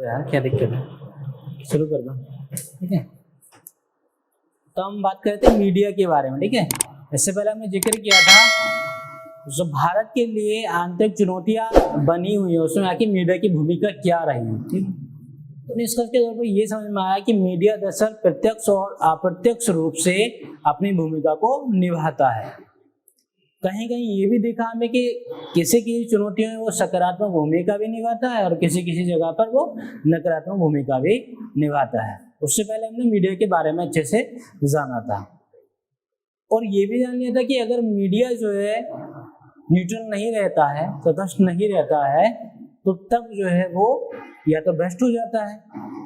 दो यार, क्या दिक्कत है, शुरू कर दो। ठीक है, तो हम बात करते हैं मीडिया के बारे में। ठीक है, इससे पहले हमने जिक्र किया था जो भारत के लिए आंतरिक चुनौतियां बनी हुई है उसमें आखिर मीडिया की भूमिका क्या रही है। ठीक है, तो निष्कर्ष के तौर पर ये समझ में आया कि मीडिया दरअसल प्रत्यक्ष और अप्रत्यक्ष रूप से अपनी भूमिका को निभाता है। कहीं कहीं ये भी देखा हमें कि किसी किसी चुनौतियों में वो सकारात्मक भूमिका भी निभाता है और किसी किसी जगह पर वो नकारात्मक भूमिका भी निभाता है। उससे पहले हमने मीडिया के बारे में अच्छे से जाना था और ये भी जान लिया था कि अगर मीडिया जो है न्यूट्रल नहीं रहता है, तटस्थ नहीं रहता है, तो तब जो है वो या तो भ्रष्ट हो जाता है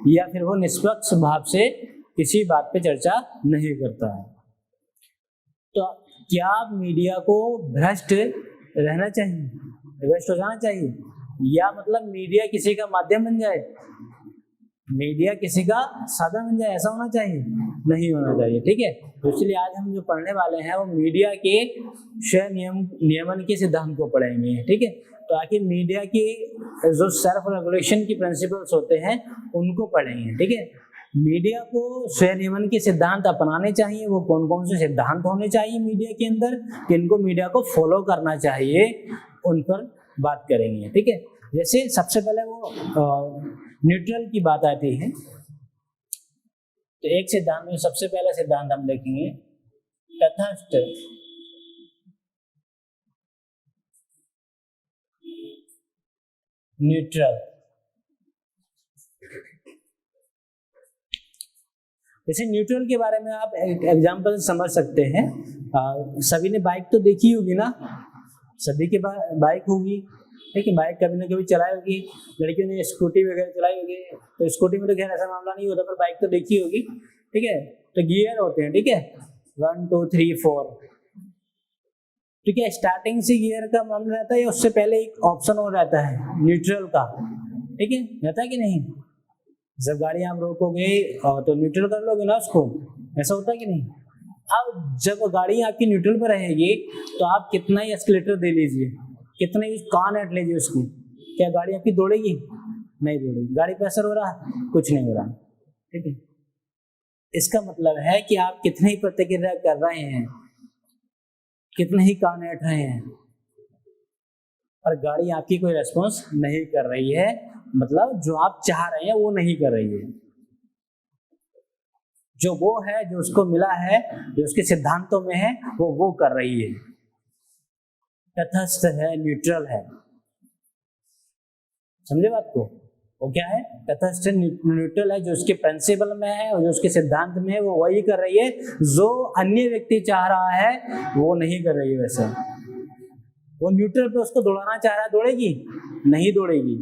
या फिर वो निष्पक्ष भाव से किसी बात पे चर्चा नहीं करता है। तो क्या मीडिया को भ्रष्ट रहना चाहिए, भ्रष्ट हो जाना चाहिए, या मतलब मीडिया किसी का माध्यम बन जाए, मीडिया किसी का साधन बन जाए, ऐसा होना चाहिए? नहीं होना चाहिए। ठीक है, तो इसलिए आज हम जो पढ़ने वाले हैं वो मीडिया के नियमन के सिद्धांत को पढ़ेंगे। ठीक है, तो आखिर मीडिया की जो सेल्फ रेगुलेशन की प्रिंसिपल्स होते हैं उनको पढ़ेंगे। ठीक है, मीडिया को स्वनियमन के सिद्धांत अपनाने चाहिए, वो कौन कौन से सिद्धांत होने चाहिए मीडिया के अंदर, किनको मीडिया को फॉलो करना चाहिए, उन पर बात करेंगे। ठीक है, जैसे सबसे पहले वो न्यूट्रल की बात आती है, तो एक सिद्धांत में सबसे पहला सिद्धांत हम देखेंगे तटस्थ न्यूट्रल। जैसे न्यूट्रल के बारे में आप एग्जांपल समझ सकते हैं। सभी ने बाइक तो देखी होगी ना, सभी के बाइक होगी। ठीक है, बाइक कभी ना कभी चलाई होगी, लड़कियों ने स्कूटी वगैरह चलाई होगी, तो स्कूटी में तो खैर ऐसा मामला नहीं होता, पर बाइक तो देखी होगी। ठीक है, तो गियर होते हैं। ठीक है, 1 2 3 4। ठीक है, स्टार्टिंग से गियर का मामला रहता है या उससे पहले एक ऑप्शन और रहता है न्यूट्रल का? ठीक है, रहता है कि नहीं? जब गाड़ी आप रोकोगे तो न्यूट्रल कर लोगे ना उसको, ऐसा होता है कि नहीं? अब जब गाड़ी आपकी न्यूट्रल पर रहेगी तो आप कितना ही एक्सीलेटर दे लीजिए, कितना ही कान हट लीजिए उसकी, क्या गाड़ी आपकी दौड़ेगी? नहीं दौड़ेगी। गाड़ी पे असर हो रहा है? कुछ नहीं हो रहा। ठीक है, इसका मतलब है कि आप कितने ही प्रतिक्रिया कर रहे हैं, कितने ही कान हट रहे हैं, और गाड़ी आपकी कोई रेस्पॉन्स नहीं कर रही है, मतलब जो आप चाह रहे हैं वो नहीं कर रही है। जो वो है, जो उसको मिला है, जो उसके सिद्धांतों में है, वो कर रही है। तटस्थ है, न्यूट्रल है। समझे बात को? वो क्या है? तटस्थ न्यूट्रल है, जो उसके प्रिंसिपल में है और जो उसके सिद्धांत में है वो वही कर रही है, जो अन्य व्यक्ति चाह रहा है वो नहीं कर रही है। वैसे वो न्यूट्रल पे उसको दौड़ाना चाह रहा है, दौड़ेगी? नहीं दौड़ेगी।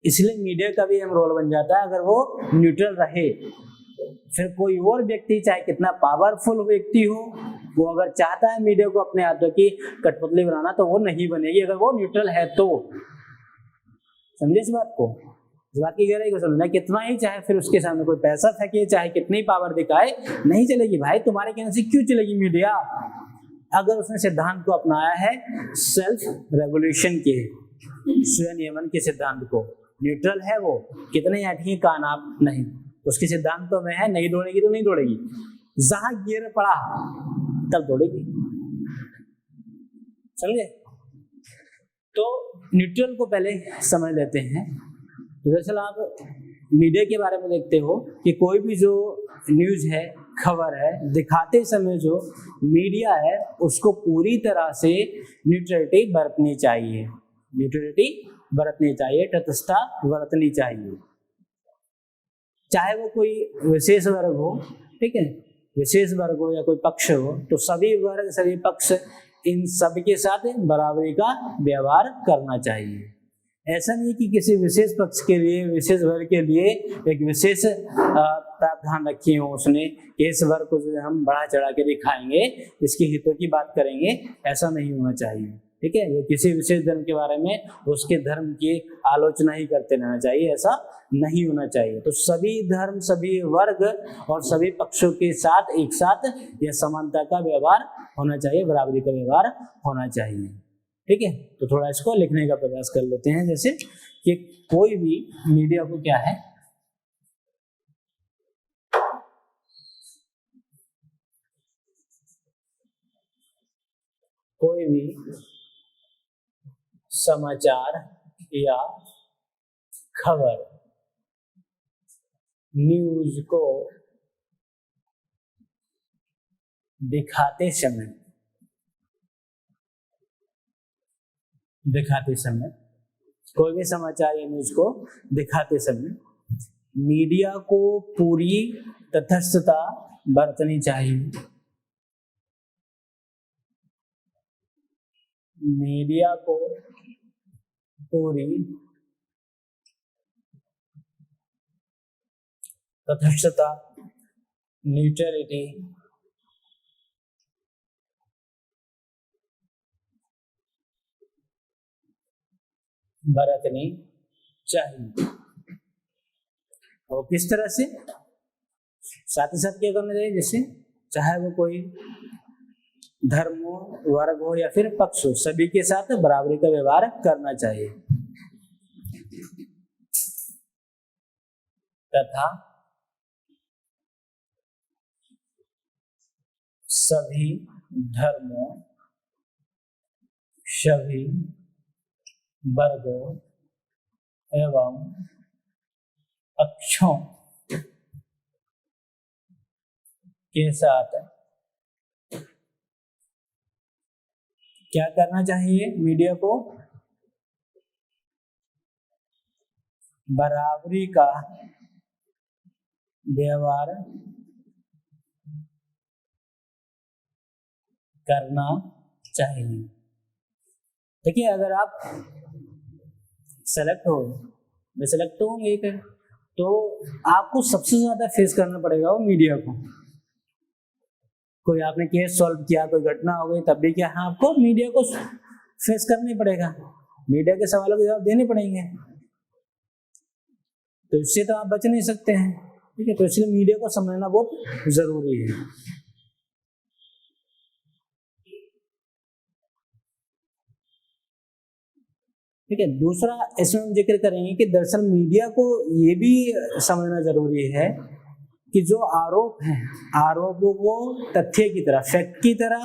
इसलिए मीडिया का भी अहम रोल बन जाता है अगर वो न्यूट्रल रहे। फिर कोई और व्यक्ति, चाहे कितना पावरफुल व्यक्ति हो, वो अगर चाहता है मीडिया को अपने हाथों की कठपुतली बनाना तो वो नहीं बनेगी अगर वो न्यूट्रल है तो। समझे इस बात को? इस बात की गहराई को समझना। कितना ही चाहे फिर उसके सामने कोई पैसा फेंके, चाहे कितनी पावर दिखाए, नहीं चलेगी भाई। तुम्हारे कहने से क्यों चलेगी मीडिया? अगर उसने सिद्धांत को अपनाया है सेल्फ रेगुलेशन के, स्वनियमन के सिद्धांत को, न्यूट्रल है वो, कितने अटकी कान आप नहीं, उसके सिद्धांतों में है नहीं दौड़ेगी तो नहीं दौड़ेगी, जहां गियर पड़ा तब दौड़ेगी। समझे? तो न्यूट्रल को पहले समझ लेते हैं। दरअसल आप मीडिया के बारे में देखते हो कि कोई भी जो न्यूज है, खबर है, दिखाते समय जो मीडिया है उसको पूरी तरह से न्यूट्रलिटी बरतनी चाहिए, न्यूट्रलिटी बरतनी चाहिए, तटस्थता बरतनी चाहिए। चाहे वो कोई विशेष वर्ग हो, ठीक है, विशेष वर्ग हो या कोई पक्ष हो, तो सभी वर्ग, सभी पक्ष, इन सब के साथ बराबरी का व्यवहार करना चाहिए। ऐसा नहीं कि किसी विशेष पक्ष के लिए, विशेष वर्ग के लिए एक विशेष प्रावधान रखी हो उसने कि इस वर्ग को जो हम बढ़ा चढ़ा के दिखाएंगे, इसके हितों की बात करेंगे, ऐसा नहीं होना चाहिए। ठीक है, ये किसी विशेष धर्म के बारे में उसके धर्म की आलोचना ही करते रहना चाहिए, ऐसा नहीं होना चाहिए। तो सभी धर्म, सभी वर्ग और सभी पक्षों के साथ एक साथ यह समानता का व्यवहार होना चाहिए, बराबरी का व्यवहार होना चाहिए। ठीक है, तो थोड़ा इसको लिखने का प्रयास कर लेते हैं। जैसे कि कोई भी मीडिया को क्या है, कोई भी समाचार या खबर, न्यूज को दिखाते समय कोई भी समाचार या न्यूज को दिखाते समय मीडिया को पूरी तटस्थता बरतनी चाहिए। मीडिया को पूरी तटस्थता, न्यूट्रलिटी बरतनी चाहिए। और किस तरह से, साथ ही साथ क्या करना चाहिए, जैसे चाहे वो कोई धर्म हो, वर्ग हो या फिर पक्ष हो, सभी के साथ बराबरी का व्यवहार करना चाहिए तथा सभी धर्मों, सभी वर्गों एवं पक्षों के साथ क्या करना चाहिए, मीडिया को बराबरी का व्यवहार करना चाहिए। देखिए, अगर आप सेलेक्ट हो, मैं सेलेक्ट हूँ एक, तो आपको सबसे ज्यादा फेस करना पड़ेगा वो मीडिया को। कोई आपने केस सॉल्व किया, कोई घटना हो गई, तब भी क्या है, आपको मीडिया को फेस करना ही पड़ेगा, मीडिया के सवालों के जवाब देने पड़ेंगे। तो इससे तो आप बच नहीं सकते हैं, ठीक है। तो इसलिए मीडिया को समझना बहुत जरूरी है। ठीक है, दूसरा इसमें हम जिक्र करेंगे कि दरअसल मीडिया को ये भी समझना जरूरी है कि जो आरोप हैं, आरोपों को तथ्य की तरह, फैक्ट की तरह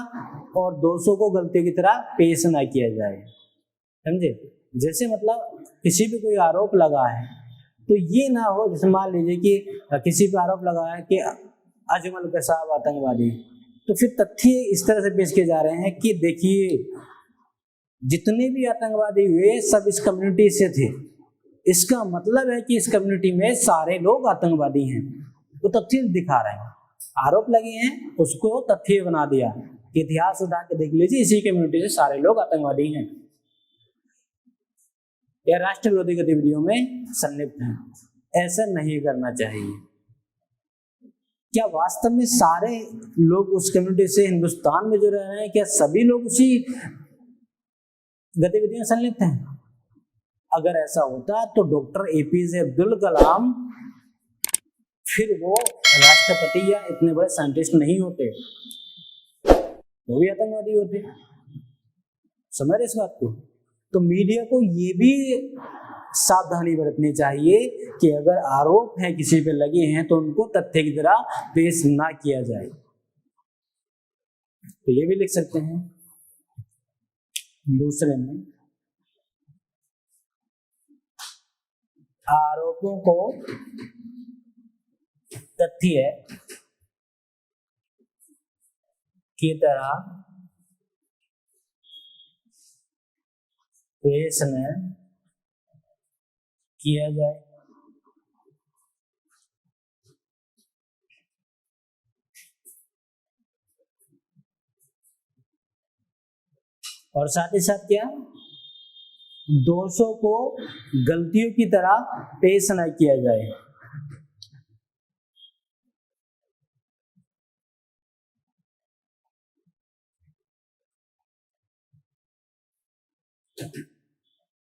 और दोषों को गलती की तरह पेश ना किया जाए, समझे। जैसे मतलब किसी पे कोई आरोप लगा है तो ये ना हो, जैसे मान लीजिए कि किसी पे आरोप लगा है कि अजमल कसाब आतंकवादी, तो फिर तथ्य इस तरह से पेश किए जा रहे हैं कि देखिए जितने भी आतंकवादी हुए सब इस कम्युनिटी से थे, इसका मतलब है कि इस कम्युनिटी में सारे लोग आतंकवादी हैं। तो तथ्य दिखा रहे हैं, आरोप लगे हैं उसको तथ्य बना दिया कि इतिहास उठा के देख लीजिए इसी कम्युनिटी से सारे लोग आतंकवादी हैं या राष्ट्र विरोधी गतिविधियों में संलिप्त हैं। ऐसा नहीं करना चाहिए। क्या वास्तव में सारे लोग उस कम्युनिटी से हिंदुस्तान में जो रह रहे हैं, क्या सभी लोग उसी गतिविधियों में संलिप्त हैं? अगर ऐसा होता तो डॉक्टर एपीजे अब्दुल कलाम फिर वो राष्ट्रपति या इतने बड़े साइंटिस्ट नहीं होते, वो भी आतंकवादी होते। समझ रहे इस बात को? तो मीडिया को ये भी सावधानी बरतनी चाहिए कि अगर आरोप है किसी पे लगे हैं तो उनको तथ्य की तरह पेश ना किया जाए। तो ये भी लिख सकते हैं दूसरे में, आरोपों को तथ्य की तरह पेश न किया जाए। और साथ ही साथ क्या, दोषों को गलतियों की तरह पेश न किया जाए।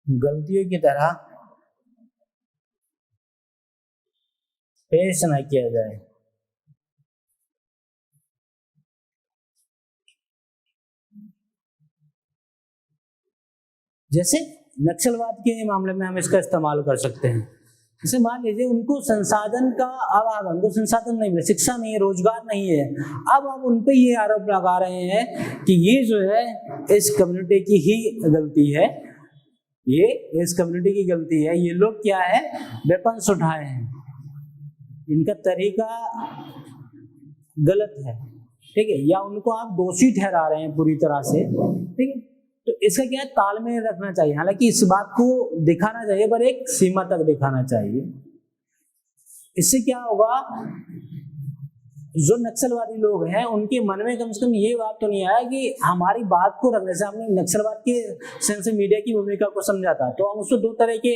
गलतियों की तरह पेश न किया जाए। जैसे नक्सलवाद के मामले में हम इसका इस्तेमाल कर सकते हैं। जैसे मान लीजिए उनको संसाधन का अभाव, उनको संसाधन नहीं मिले, शिक्षा नहीं है, रोजगार नहीं है, अब आप उन पे ये आरोप लगा रहे हैं कि ये जो है इस कम्युनिटी की ही गलती है, ये इस कम्युनिटी की गलती है, ये लोग क्या है वेपन्स उठाए हैं, इनका तरीका गलत है, ठीक है, या उनको आप दोषी ठहरा रहे हैं पूरी तरह से, ठीक है। तो इसका क्या है, तालमेल रखना चाहिए। हालांकि इस बात को दिखाना चाहिए पर एक सीमा तक दिखाना चाहिए। इससे क्या होगा, जो नक्सलवादी लोग हैं उनके मन में कम से कम ये बात तो नहीं आया कि हमारी बात को रखने से, हमने नक्सलवाद के सेंस में मीडिया की भूमिका को समझा था तो हम उसको दो तरह के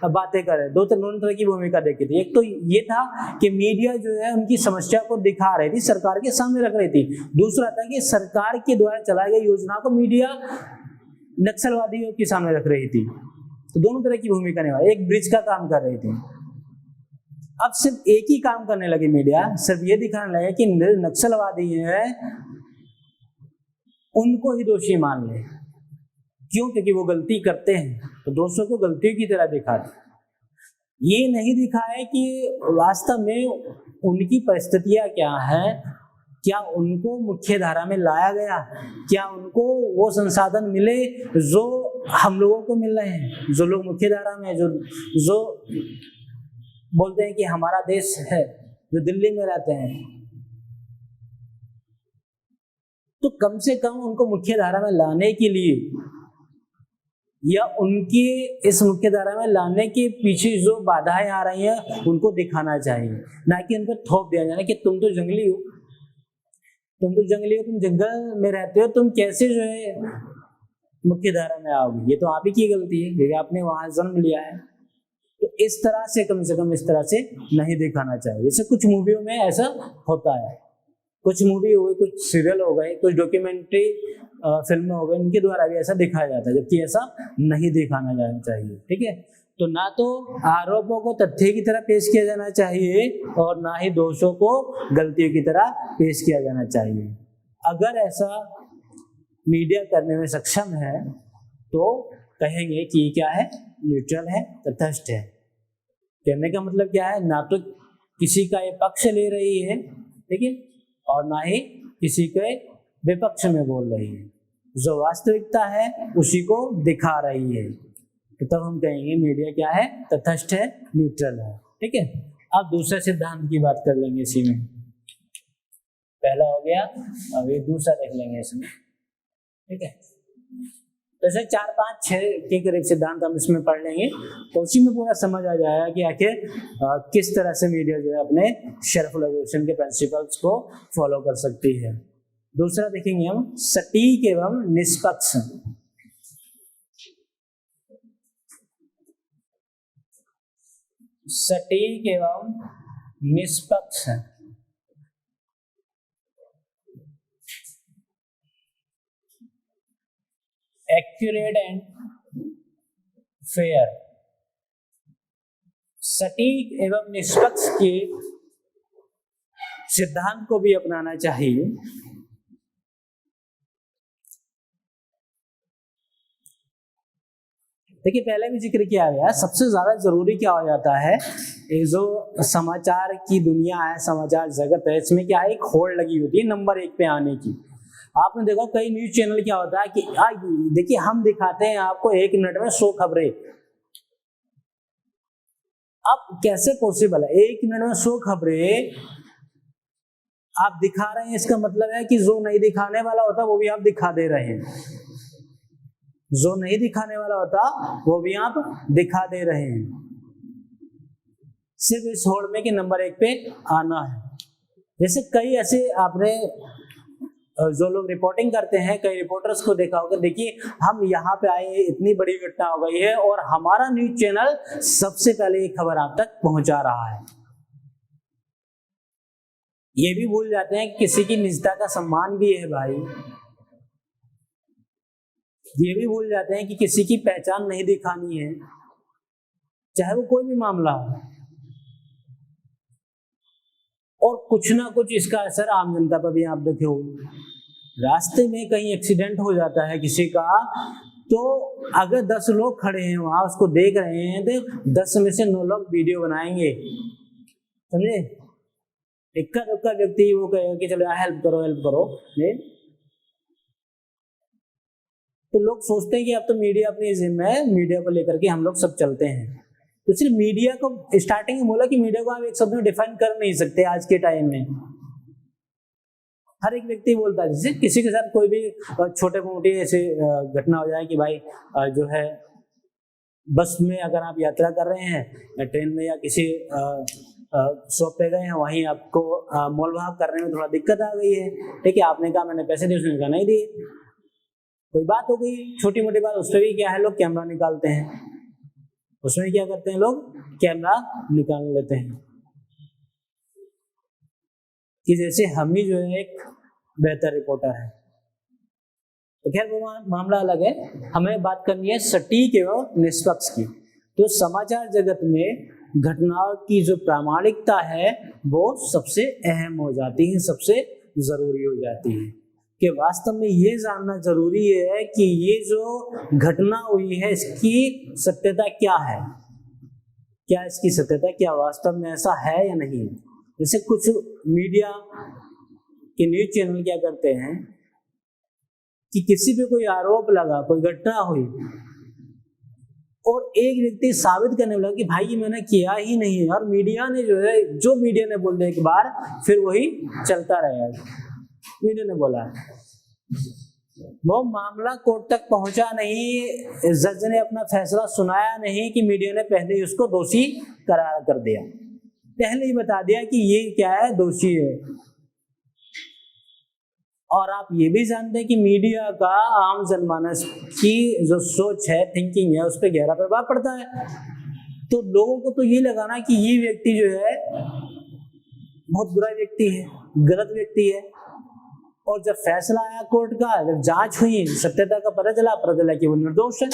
बातें करें, दोनों तरह की भूमिका देखी थी। एक तो ये था कि मीडिया जो है उनकी समस्या को दिखा रही थी, सरकार के सामने रख रही थी। दूसरा था कि सरकार के द्वारा चलाई गई योजना को मीडिया नक्सलवादियों के सामने रख रही थी। तो दोनों तरह की भूमिका निभाई, एक ब्रिज का काम कर रही थी। अब सिर्फ एक ही काम करने लगे मीडिया, सिर्फ ये दिखाने लगे कि नक्सलवादी है उनको ही दोषी मान ले। क्यों? क्योंकि वो गलती करते हैं तो दोषों को गलतियों की तरह दिखाते, ये नहीं दिखाए कि वास्तव में उनकी परिस्थितियां क्या है, क्या उनको मुख्य धारा में लाया गया, क्या उनको वो संसाधन मिले जो हम लोगों को मिल रहे हैं, जो लोग मुख्य धारा में, जो बोलते हैं कि हमारा देश है, जो दिल्ली में रहते हैं। तो कम से कम उनको मुख्य धारा में लाने के लिए या उनके इस मुख्य धारा में लाने के पीछे जो बाधाएं आ रही हैं उनको दिखाना चाहिए, ना कि उनको थोप दिया जाए कि तुम तो जंगली हो, तुम जंगल में रहते हो, तुम कैसे जो है मुख्य धारा में आओगे, ये तो आप ही की गलती है क्योंकि आपने वहां जन्म लिया है। तो इस तरह से कम से कम इस तरह से नहीं दिखाना चाहिए। जैसे कुछ मूवियों में ऐसा होता है, कुछ मूवी हो गई, कुछ सीरियल हो गए, कुछ डॉक्यूमेंट्री फिल्में हो गई, उनके द्वारा भी ऐसा दिखाया जाता है, जबकि ऐसा नहीं दिखाना जाना चाहिए, ठीक है। तो ना तो आरोपों को तथ्य की तरह पेश किया जाना चाहिए और ना ही दोषों को गलतियों की तरह पेश किया जाना चाहिए। अगर ऐसा मीडिया करने में सक्षम है तो कहेंगे कि क्या है, न्यूट्रल है, तटस्थ है। कहने का मतलब क्या है, ना तो किसी का ये पक्ष ले रही है, ठीक है, और ना ही किसी के विपक्ष में बोल रही है, जो वास्तविकता है उसी को दिखा रही है। तो तब हम कहेंगे मीडिया क्या है, तटस्थ है, न्यूट्रल है, ठीक है। अब दूसरे सिद्धांत की बात कर लेंगे इसी में। पहला हो गया, अब ये दूसरा देख लेंगे इसमें, ठीक है। जैसे 4, 5, 6 के करीब सिद्धांत हम इसमें पढ़ लेंगे तो उसी में पूरा समझ आ जाएगा कि आखिर किस तरह से मीडिया जो है अपने सेल्फ रेगुलेशन के प्रिंसिपल्स को फॉलो कर सकती है। दूसरा देखेंगे हम, सटीक एवं निष्पक्ष। सटीक एवं निष्पक्ष, एक्यूरेट एंड फेयर। सटीक एवं निष्पक्ष के सिद्धांत को भी अपनाना चाहिए। देखिए पहले भी जिक्र किया गया, सबसे ज्यादा जरूरी क्या हो जाता है, ये जो समाचार की दुनिया है, समाचार जगत है, इसमें क्या है, एक होड़ लगी होती है नंबर 1 पे आने की। आपने देखा कई न्यूज चैनल क्या होता है कि देखिए हम दिखाते हैं आपको 1 मिनट में 100 खबरें। अब कैसे पॉसिबल है 1 मिनट में 100 खबरें आप दिखा रहे हैं? इसका मतलब है कि जो नहीं दिखाने वाला होता वो भी आप दिखा दे रहे हैं, जो नहीं दिखाने वाला होता वो भी आप दिखा दे रहे हैं, सिर्फ इस होड़ में कि नंबर 1 पे आना है। जैसे कई ऐसे आपने जो लोग रिपोर्टिंग करते हैं, कई रिपोर्टर्स को देखा होगा, देखिए हम यहाँ पे आए, इतनी बड़ी घटना हो गई है और हमारा न्यूज चैनल सबसे पहले ये खबर आप तक पहुंचा रहा है। ये भी भूल जाते हैं कि किसी की निजता का सम्मान भी है भाई। ये भी भूल जाते हैं कि किसी की पहचान नहीं दिखानी है, चाहे वो कोई भी मामला हो। और कुछ ना कुछ इसका असर आम जनता पर भी आप देखे हो। रास्ते में कहीं एक्सीडेंट हो जाता है किसी का, तो अगर 10 लोग खड़े हैं वहां उसको देख रहे हैं तो 10 में से 9 लोग वीडियो बनाएंगे, समझे। इक्का दुक्का व्यक्ति वो कहेगा कि चलो हेल्प करो ये। तो लोग सोचते हैं कि अब तो मीडिया अपनी जिम्मे है, मीडिया को लेकर के हम लोग सब चलते हैं। तो सिर्फ मीडिया को स्टार्टिंग में बोला कि मीडिया को आप एक शब्द में डिफाइन कर नहीं सकते आज के टाइम में। हर एक व्यक्ति बोलता है, जैसे किसी के साथ कोई भी छोटे मोटे ऐसे घटना हो जाए कि भाई जो है बस में अगर आप यात्रा कर रहे हैं या ट्रेन में या किसी शॉप पे गए हैं, वहीं आपको मोल भाव करने में थोड़ा दिक्कत आ गई है, ठीक है, आपने कहा मैंने पैसे दिए, उसने कहा नहीं दिए, कोई बात हो गई छोटी मोटी बात, उसमें भी क्या है लोग कैमरा निकालते हैं, उसमें क्या करते हैं लोग कैमरा निकाल लेते हैं कि जैसे हम ही जो है एक बेहतर रिपोर्टर है। तो खैर वो मामला अलग है, हमें बात करनी है सटीक एवं निष्पक्ष की। तो समाचार जगत में घटनाओं की जो प्रामाणिकता है वो सबसे अहम हो जाती है, सबसे जरूरी हो जाती है कि वास्तव में ये जानना जरूरी है कि ये जो घटना हुई है इसकी सत्यता क्या है, क्या इसकी सत्यता क्या वास्तव में ऐसा है या नहीं। जैसे कुछ मीडिया के न्यूज चैनल क्या करते हैं कि किसी पे कोई आरोप लगा, कोई घटना हुई और एक व्यक्ति साबित करने लगा कि भाई ये मैंने किया ही नहीं है, और मीडिया ने जो है जो मीडिया ने बोल दिया एक बार फिर वही चलता रहेगा। मीडिया ने बोला, वो मामला कोर्ट तक पहुंचा नहीं, जज ने अपना फैसला सुनाया नहीं कि मीडिया ने पहले ही उसको दोषी करार कर दिया, पहले ही बता दिया कि ये क्या है, दोषी है। और आप ये भी जानते हैं कि मीडिया का आम जनमानस की जो सोच है, थिंकिंग है, उस पर गहरा प्रभाव पड़ता है। तो लोगों को तो ये लगा ना कि ये व्यक्ति जो है बहुत बुरा व्यक्ति है, गलत व्यक्ति है, और जब फैसला आया कोर्ट का, जब जांच हुई, सत्यता का पता चला कि वो निर्दोष है,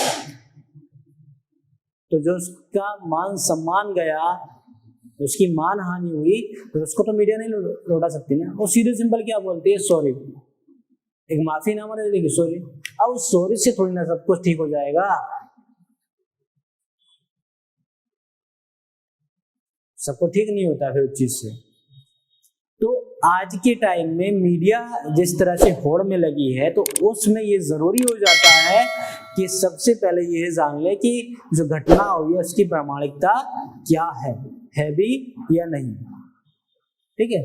तो जो उसका मान सम्मान गया, उसकी मान हानि हुई, तो उसको तो मीडिया नहीं लौटा सकती ना। वो सीधे सिंपल क्या बोलती है, सॉरी, एक माफीनामा दे देगी, सॉरी। अब उस सॉरी से थोड़ी ना सब कुछ ठीक हो जाएगा, सबको ठीक नहीं होता फिर उस चीज से। तो आज के टाइम में मीडिया जिस तरह से होड़ में लगी है, तो उसमें ये जरूरी हो जाता है कि सबसे पहले ये जान ले कि जो घटना हुई है उसकी प्रामाणिकता क्या है भी या नहीं, ठीक है।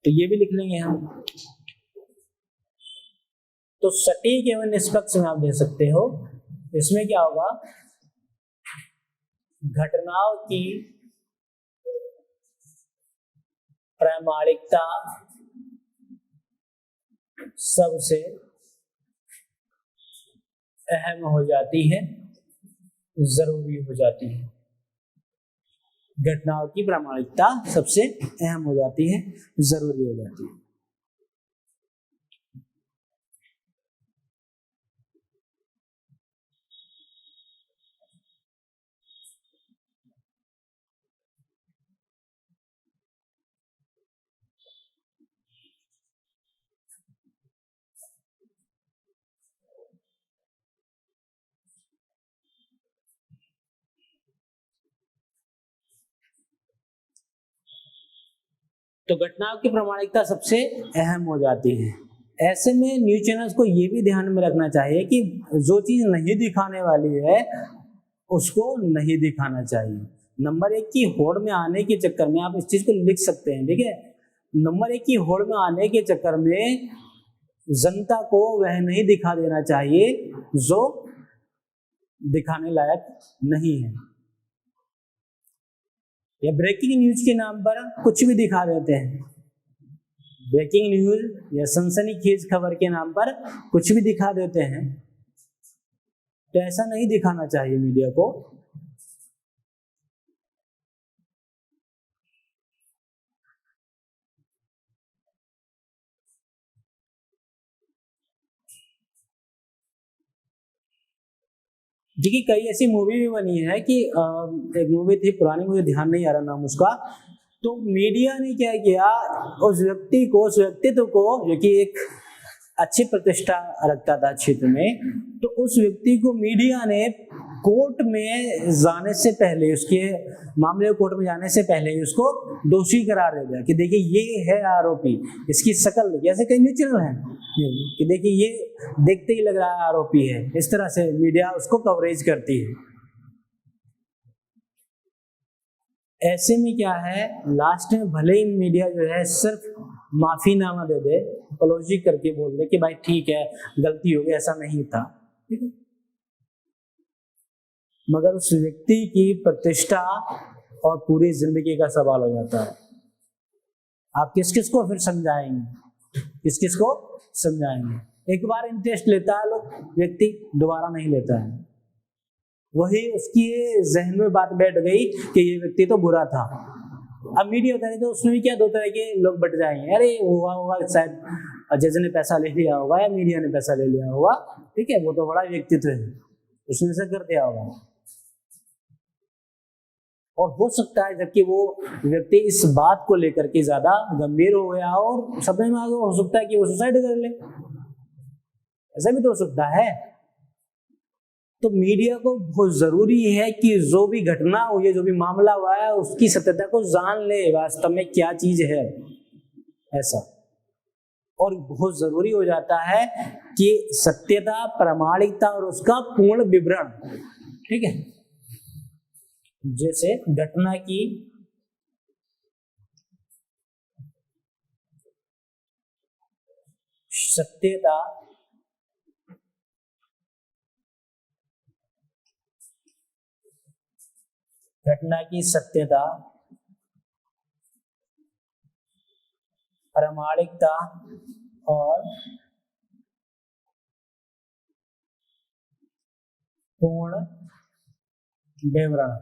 तो ये भी लिख लेंगे हम। तो सटीक एवं निष्पक्ष में आप दे सकते हो, इसमें क्या होगा, घटनाओं की प्रामाणिकता सबसे अहम हो जाती है, जरूरी हो जाती है। घटनाओं की प्रामाणिकता सबसे अहम हो जाती है, जरूरी हो जाती है। तो घटनाओं की प्रामाणिकता सबसे अहम हो जाती है। ऐसे में न्यूज चैनल्स को ये भी ध्यान में रखना चाहिए कि जो चीज नहीं दिखाने वाली है उसको नहीं दिखाना चाहिए। नंबर 1 की होड़ में आने के चक्कर में आप इस चीज को लिख सकते हैं, ठीक है। नंबर 1 की होड़ में आने के चक्कर में जनता को वह नहीं दिखा देना चाहिए जो दिखाने लायक नहीं है, या ब्रेकिंग न्यूज के नाम पर कुछ भी दिखा देते हैं। ब्रेकिंग न्यूज या सनसनीखेज खबर के नाम पर कुछ भी दिखा देते हैं, तो ऐसा नहीं दिखाना चाहिए मीडिया को। देखिए कई ऐसी मूवी भी बनी है कि एक मूवी थी पुरानी, मुझे ध्यान नहीं आ रहा नाम उसका, तो मीडिया ने क्या किया, उस व्यक्ति को, उस व्यक्तित्व को, जो कि एक अच्छी प्रतिष्ठा रखता था क्षेत्र में, तो उस व्यक्ति को मीडिया ने कोर्ट में जाने से पहले, उसके मामले को कोर्ट में जाने से पहले ही उसको दोषी करार दे दिया कि देखिए ये है आरोपी, इसकी शक्ल देखिए, ऐसे कई न्यूज चैनल हैं कि देखिए ये देखते ही लग रहा है आरोपी है। इस तरह से मीडिया उसको कवरेज करती है। ऐसे में क्या है, लास्ट में भले ही मीडिया जो है सिर्फ माफीनामा दे दे, अपॉलॉजी करके बोल दे कि भाई ठीक है गलती हो गई, ऐसा नहीं था, ठीक है, मगर उस व्यक्ति की प्रतिष्ठा और पूरी जिंदगी का सवाल हो जाता है। आप किस किस को फिर समझाएंगे, किस किस को समझाएंगे? एक बार इंटरेस्ट लेता है लोग, व्यक्ति दोबारा नहीं लेता है, वही उसकी जहन में बात बैठ गई कि ये व्यक्ति तो बुरा था। अब मीडिया होता है तो उसमें भी क्या दो तरह के लोग बट जाएंगे, अरे हुआ होगा शायद जज ने पैसा ले लिया होगा या मीडिया ने पैसा ले लिया होगा, ठीक है, वो तो बड़ा व्यक्तित्व है, उसने ऐसा कर दिया होगा। और हो सकता है जबकि वो व्यक्ति इस बात को लेकर के ज्यादा गंभीर हो गया और सपने में आ गया, हो सकता है कि वो सुसाइड कर ले, ऐसा भी तो हो सकता है। तो मीडिया को बहुत जरूरी है कि जो भी घटना हुई है, जो भी मामला हुआ है, उसकी सत्यता को जान ले, वास्तव में क्या चीज है ऐसा। और बहुत जरूरी हो जाता है कि सत्यता, प्रामाणिकता और उसका पूर्ण विवरण, ठीक है, जैसे घटना की सत्यता, घटना की सत्यता, प्रामाणिकता और पूर्ण विवरण,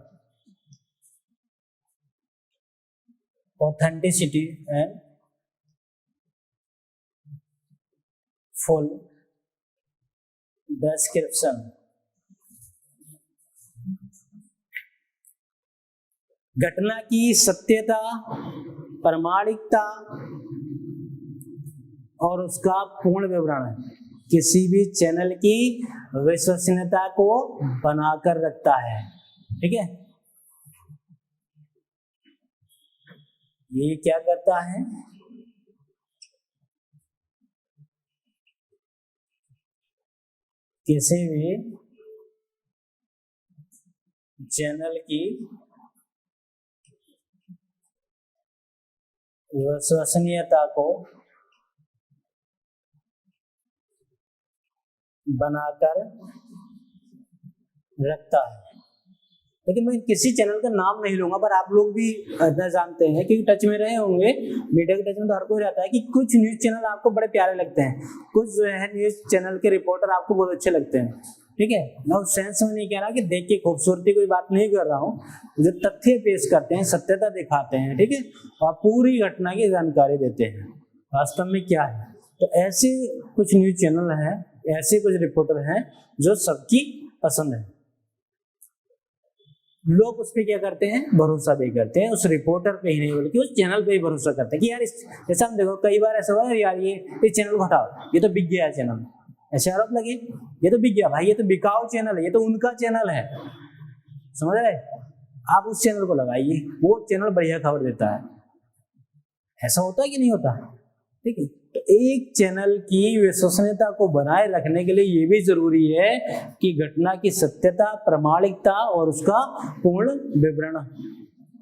ऑथेंटिसिटी एंड फुल डिस्क्रिप्शन। घटना की सत्यता, प्रामाणिकता और उसका पूर्ण विवरण किसी भी चैनल की विश्वसनीयता को बनाकर रखता है, ठीक है। ये क्या करता है, किसी भी चैनल की विश्वसनीयता को बनाकर रखता है। लेकिन मैं किसी चैनल का नाम नहीं लूंगा, पर आप लोग भी इतना जानते हैं क्योंकि टच में रहे होंगे, मीडिया के टच में तो हर कोई रहता है कि कुछ न्यूज चैनल आपको बड़े प्यारे लगते हैं, कुछ जो है न्यूज चैनल के रिपोर्टर आपको बहुत अच्छे लगते हैं, ठीक है। मैं उस सेंस में नहीं कह रहा कि देख के खूबसूरती कोई बात नहीं कर रहा हूँ, जो तथ्य पेश करते हैं, सत्यता दिखाते हैं, ठीक है, और पूरी घटना की जानकारी देते हैं वास्तव में क्या है। तो ऐसे कुछ न्यूज चैनल हैं, ऐसे कुछ रिपोर्टर हैं जो सबकी पसंद है। लोग उस पर क्या करते हैं, भरोसा भी करते हैं, उस रिपोर्टर पे ही नहीं बल्कि उस चैनल पे ही भरोसा करते हैं कि यार इस, जैसा हम देखो कई बार ऐसा हुआ है यार ये इस चैनल को हटाओ, ये तो बिक गया है चैनल, ऐसे आरोप लगे, ये तो बिक गया भाई, ये तो बिकाऊ चैनल है, ये तो उनका चैनल है, समझ रहे, आप उस चैनल को लगाइए, वो चैनल बढ़िया खबर देता है। ऐसा होता है कि नहीं होता, ठीक है। तो एक चैनल की विश्वसनीयता को बनाए रखने के लिए ये भी जरूरी है कि घटना की सत्यता, प्रामाणिकता और उसका पूर्ण विवरण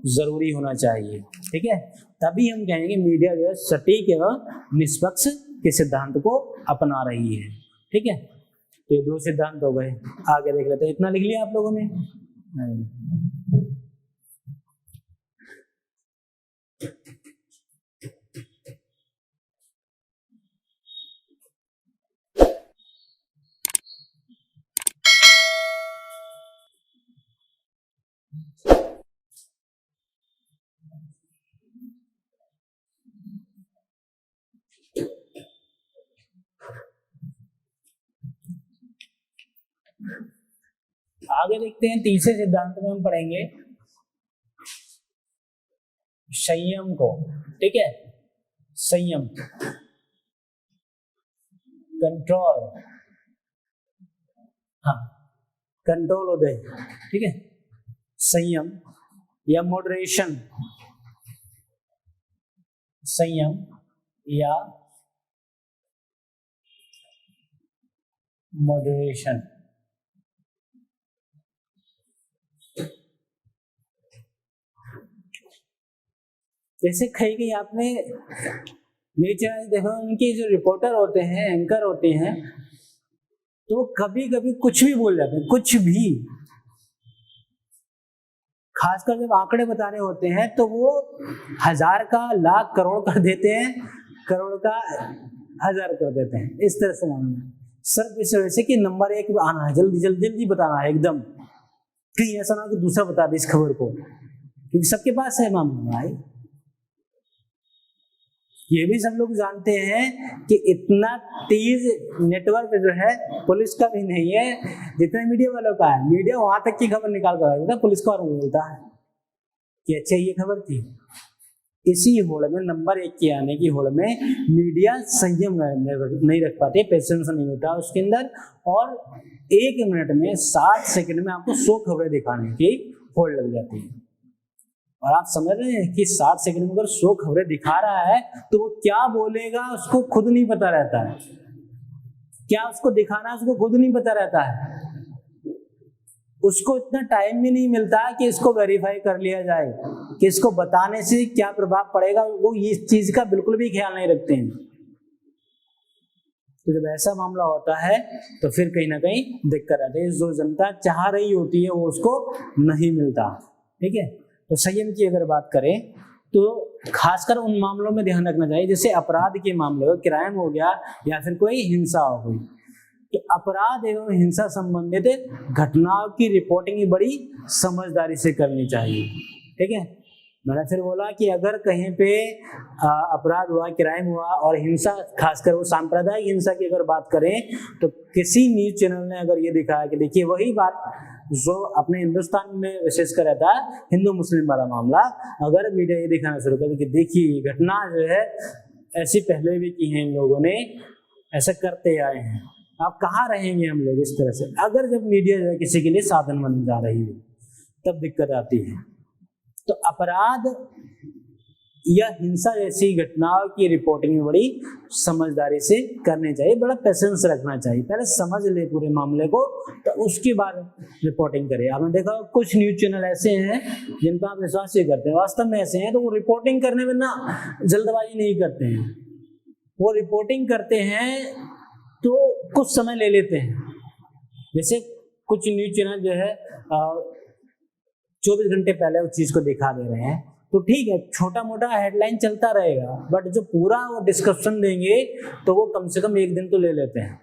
जरूरी होना चाहिए, ठीक है। तभी हम कहेंगे मीडिया जो है सटीक एवं निष्पक्ष के सिद्धांत को अपना रही है, ठीक है। तो ये दो सिद्धांत हो गए, आगे देख लेते हैं। इतना लिख लिया आप लोगों ने? आगे देखते हैं, तीसरे सिद्धांत में हम पढ़ेंगे संयम को, ठीक है। संयम, कंट्रोल, हाँ कंट्रोल उदय, ठीक है, संयम या मॉडरेशन, संयम या मॉडरेशन। जैसे कहीं आपने नीचे देखो, उनके जो रिपोर्टर होते हैं, एंकर होते हैं, तो कभी कभी कुछ भी बोल जाते हैं, कुछ भी। खासकर जब आंकड़े बताने होते हैं तो वो 1000 का लाख करोड़ कर देते हैं, करोड़ का 1000 कर देते हैं, इस तरह से मामला। सिर्फ इस वजह से कि नंबर 1 आना है, जल्दी जल्दी जल्दी बताना है एकदम, कहीं ऐसा ना कि दूसरा बता दे इस खबर को, क्योंकि सबके पास है मामला भाई। ये भी सब लोग जानते हैं कि इतना तेज नेटवर्क जो है पुलिस का भी नहीं है जितना मीडिया वालों का है। मीडिया वहां तक की खबर निकाल कर आएगा, पुलिस को और बोलता है कि अच्छा ये खबर थी। इसी होड़ में, नंबर 1 के आने की होड़ में मीडिया संयम नहीं रख पाते, पेशेंस नहीं होता उसके अंदर, और 1 मिनट में 60 सेकंड में आपको 100 खबरें दिखाने की होड़ लग जाती है। और आप समझ रहे हैं कि 60 सेकंड में अगर 100 खबरें दिखा रहा है तो वो क्या बोलेगा उसको खुद नहीं पता रहता है, क्या उसको दिखाना है उसको खुद नहीं पता रहता है। उसको इतना टाइम भी नहीं मिलता कि इसको वेरीफाई कर लिया जाए कि इसको बताने से क्या प्रभाव पड़ेगा, वो इस चीज का बिल्कुल भी ख्याल नहीं रखते हैं। तो जब ऐसा मामला होता है तो फिर कहीं ना कहीं दिक्कत आती है, जो जनता चाह रही होती है वो उसको नहीं मिलता। ठीक है, तो संयम की अगर बात करें तो खासकर उन मामलों में ध्यान रखना चाहिए जैसे अपराध के मामले हो, क्राइम हो गया या फिर कोई हिंसा हो गई, तो अपराध एवं हिंसा संबंधित घटनाओं की रिपोर्टिंग बड़ी समझदारी से करनी चाहिए। ठीक है, मैंने फिर बोला कि अगर कहीं पे अपराध हुआ, क्राइम हुआ और हिंसा, खासकर वो सांप्रदायिक हिंसा की अगर बात करें तो किसी न्यूज चैनल ने अगर ये दिखाया कि देखिए वही बात जो अपने हिंदुस्तान में विशेष कर रहता है हिंदू मुस्लिम वाला मामला, अगर मीडिया ये दिखाना शुरू कर कि देखिए घटना जो है ऐसी पहले भी की है, इन लोगों ने ऐसा करते आए हैं, अब कहाँ रहेंगे हम लोग, इस तरह से अगर जब मीडिया जो है किसी के लिए साधन बन जा रही है तब दिक्कत आती है। तो अपराध या हिंसा जैसी घटनाओं की रिपोर्टिंग बड़ी समझदारी से करनी चाहिए, बड़ा पेशेंस रखना चाहिए, पहले समझ ले पूरे मामले को तो उसके बाद रिपोर्टिंग करें। आपने देखा कुछ न्यूज चैनल ऐसे हैं जिन पर आप विश्वास ही करते हैं, वास्तव में ऐसे हैं, तो वो रिपोर्टिंग करने में ना जल्दबाजी नहीं करते हैं, वो रिपोर्टिंग करते हैं तो कुछ समय ले लेते हैं। जैसे कुछ न्यूज चैनल जो है 24 घंटे पहले उस चीज को दिखा दे रहे हैं तो ठीक है, छोटा मोटा हेडलाइन चलता रहेगा, बट जो पूरा वो डिस्क्रिप्शन देंगे तो वो कम से कम 1 दिन तो ले लेते हैं,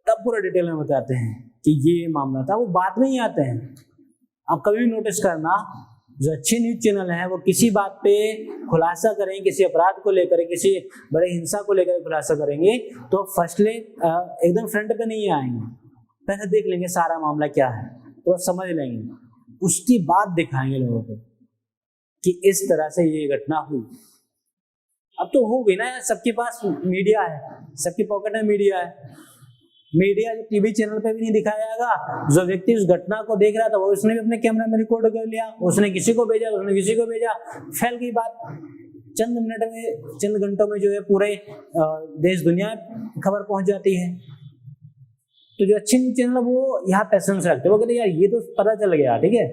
तब पूरा डिटेल में बताते हैं कि ये मामला था, वो बाद में ही आते हैं। आप कभी भी नोटिस करना, जो अच्छे न्यूज चैनल हैं वो किसी बात पे खुलासा करें, किसी अपराध को लेकर, किसी बड़े हिंसा को लेकर खुलासा करेंगे तो फर्स्टली एकदम फ्रंट पे नहीं आएंगे, पहले देख लेंगे सारा मामला क्या है तो समझ लेंगे, उसके बाद दिखाएंगे लोगों को कि इस तरह से ये घटना हुई। अब तो हो गई ना, सबके पास मीडिया है, सबकी पॉकेट में मीडिया है। मीडिया टीवी चैनल पे भी नहीं दिखाया जाएगा, जो व्यक्ति उस घटना को देख रहा था वो उसने भी अपने कैमरा में रिकॉर्ड कर लिया, उसने किसी को भेजा, उसने किसी को भेजा, फैल गई बात। चंद मिनट में, चंद घंटों में जो है पूरे देश दुनिया खबर पहुंच जाती है। तो जो अच्छे न्यूज चैनल वो यहाँ पेशेंस रखते, वो कहते यार ये तो पता चल गया, ठीक है,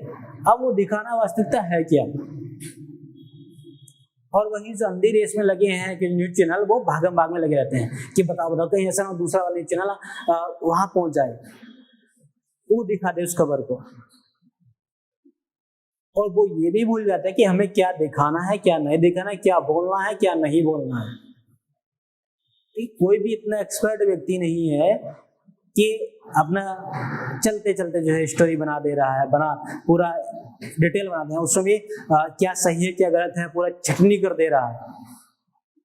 अब वो दिखाना वास्तविकता है क्या। और वहीं जो अंधी रेस में लगे हैं कि न्यूज चैनल वो भागम भाग में लगे रहते हैं कि बताओ कहीं ऐसा ना दूसरा वाला न्यूज चैनल वहां पहुंच जाए, वो दिखा दे उस खबर को, और वो ये भी भूल जाता है कि हमें क्या दिखाना है, क्या नहीं दिखाना है, क्या बोलना है, क्या नहीं बोलना है। कोई भी इतना एक्सपर्ट व्यक्ति नहीं है कि अपना चलते चलते जो है स्टोरी बना दे रहा है, बना पूरा डिटेल बना दे, उसमें भी क्या सही है क्या गलत है पूरा छटनी कर दे रहा है।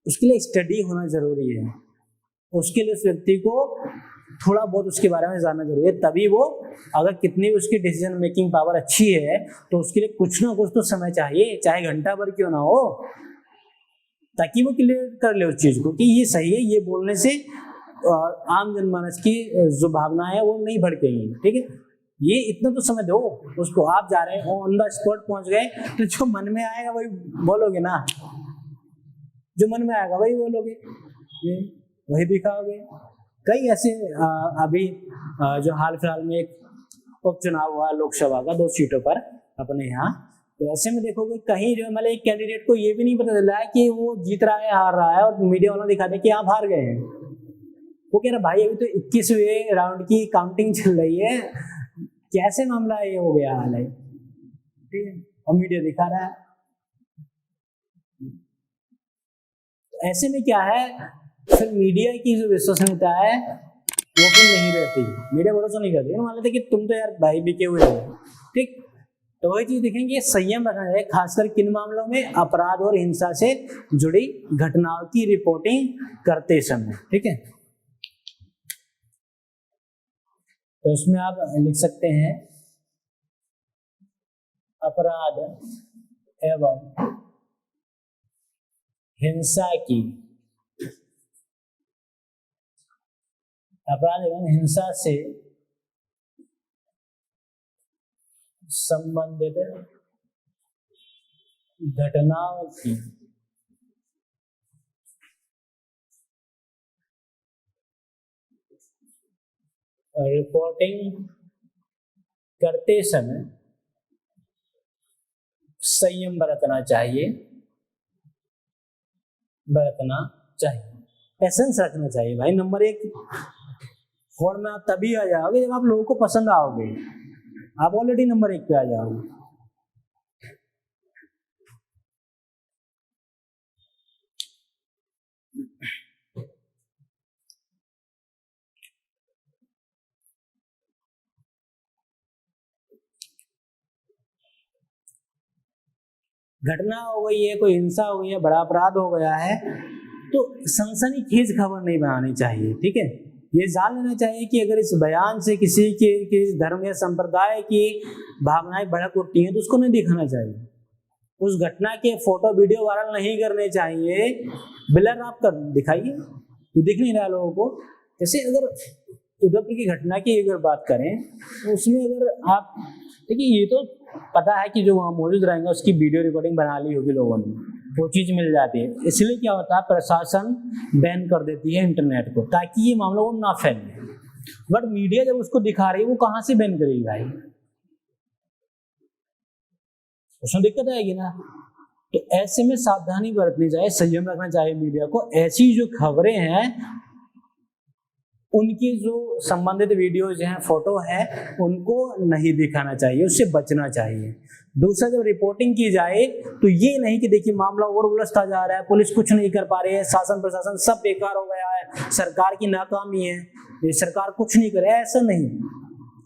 उसके लिए स्टडी होना जरूरी है, उसके लिए उस व्यक्ति को थोड़ा बहुत उसके बारे में जानना जरूरी है, तभी वो अगर कितनी भी उसकी डिसीजन मेकिंग पावर अच्छी है तो उसके लिए कुछ ना कुछ तो समय चाहिए, चाहे घंटा भर क्यों ना हो, ताकि वो क्लियर कर ले उस चीज को कि ये सही है, ये बोलने से आम जनमानस की जो भावनाएं है वो नहीं भड़केंगी, ठीक है। ये इतना तो समझ दो उसको, आप जा रहे हैं ऑन द स्पॉट पहुंच गए तो जो मन में आएगा वही बोलोगे ना, जो मन में आएगा वही बोलोगे, ये वही दिखाओगे। कई ऐसे अभी जो हाल फिलहाल में एक उपचुनाव हुआ लोकसभा का 2 सीटों पर अपने यहाँ, तो ऐसे में देखोगे कहीं जो मतलब एक कैंडिडेट को ये भी नहीं पता चल रहा है कि वो जीत रहा है हार रहा है, और मीडिया वालों दिखा दे कि आप हार गए हैं। वो कह रहा भाई अभी तो 21वें राउंड की काउंटिंग चल रही है, कैसे मामला ये हो गया हाल है, ठीक है, और मीडिया दिखा रहा है। ऐसे में क्या है, फिर मीडिया की जो विश्वसनीयता है वो फिर नहीं रहती, मीडिया भरोसा नहीं करती, मान लेते कि तुम तो यार भाई बिके हुए हो, ठीक। तो वही चीज देखेंगे, संयम रखना चाहिए खासकर किन मामलों में, अपराध और हिंसा से जुड़ी घटनाओं की रिपोर्टिंग करते समय, ठीक है। तो इसमें आप लिख सकते हैं अपराध एवं हिंसा की, अपराध एवं हिंसा से संबंधित घटनाओं की रिपोर्टिंग करते समय संयम बरतना चाहिए, पेशेंस रखना चाहिए भाई। नंबर 1 फोन में आप तभी आ जाओगे जब आप लोगों को पसंद आओगे, आप ऑलरेडी नंबर 1 पे आ जाओगे। घटना हो गई है, कोई हिंसा हो गई है, बड़ा अपराध हो गया है, तो सनसनीखेज खबर नहीं बनानी चाहिए, ठीक है। ये जान लेना चाहिए कि अगर इस बयान से किसी धर्म या संप्रदाय की भावनाएं भड़क उठती हैं तो उसको नहीं दिखाना चाहिए। उस घटना के फोटो वीडियो वायरल नहीं करने चाहिए, ब्लर आप कर दिखाइए तो दिख नहीं रहा लोगों को। जैसे अगर उदयपुर की घटना की अगर बात करें तो उसमें अगर आप देखिए, ये तो पता है कि जो वहाँ मौजूद रहेंगे उसकी वीडियो रिकॉर्डिंग बना ली होगी लोगों ने, वो चीज मिल जाती है। इसलिए क्या होता है, प्रशासन बैन कर देती है इंटरनेट को ताकि ये मामला वो ना फैले। बट मीडिया जब उसको दिखा रही है वो कहाँ से बैन करेगी भाई, उसमें दिक्कत आएगी ना। तो ऐसे में सावधानी बरतनी चाहिए, संयम रखना चाहिए मीडिया को। ऐसी जो खबरें हैं उनकी जो संबंधित वीडियोज हैं, फोटो है, उनको नहीं दिखाना चाहिए, उससे बचना चाहिए। दूसरा, जब रिपोर्टिंग की जाए तो ये नहीं कि देखिए मामला और उलझता जा रहा है, पुलिस कुछ नहीं कर पा रही है, शासन प्रशासन सब बेकार हो गया है, सरकार की नाकामी है, ये सरकार कुछ नहीं करे, ऐसा नहीं।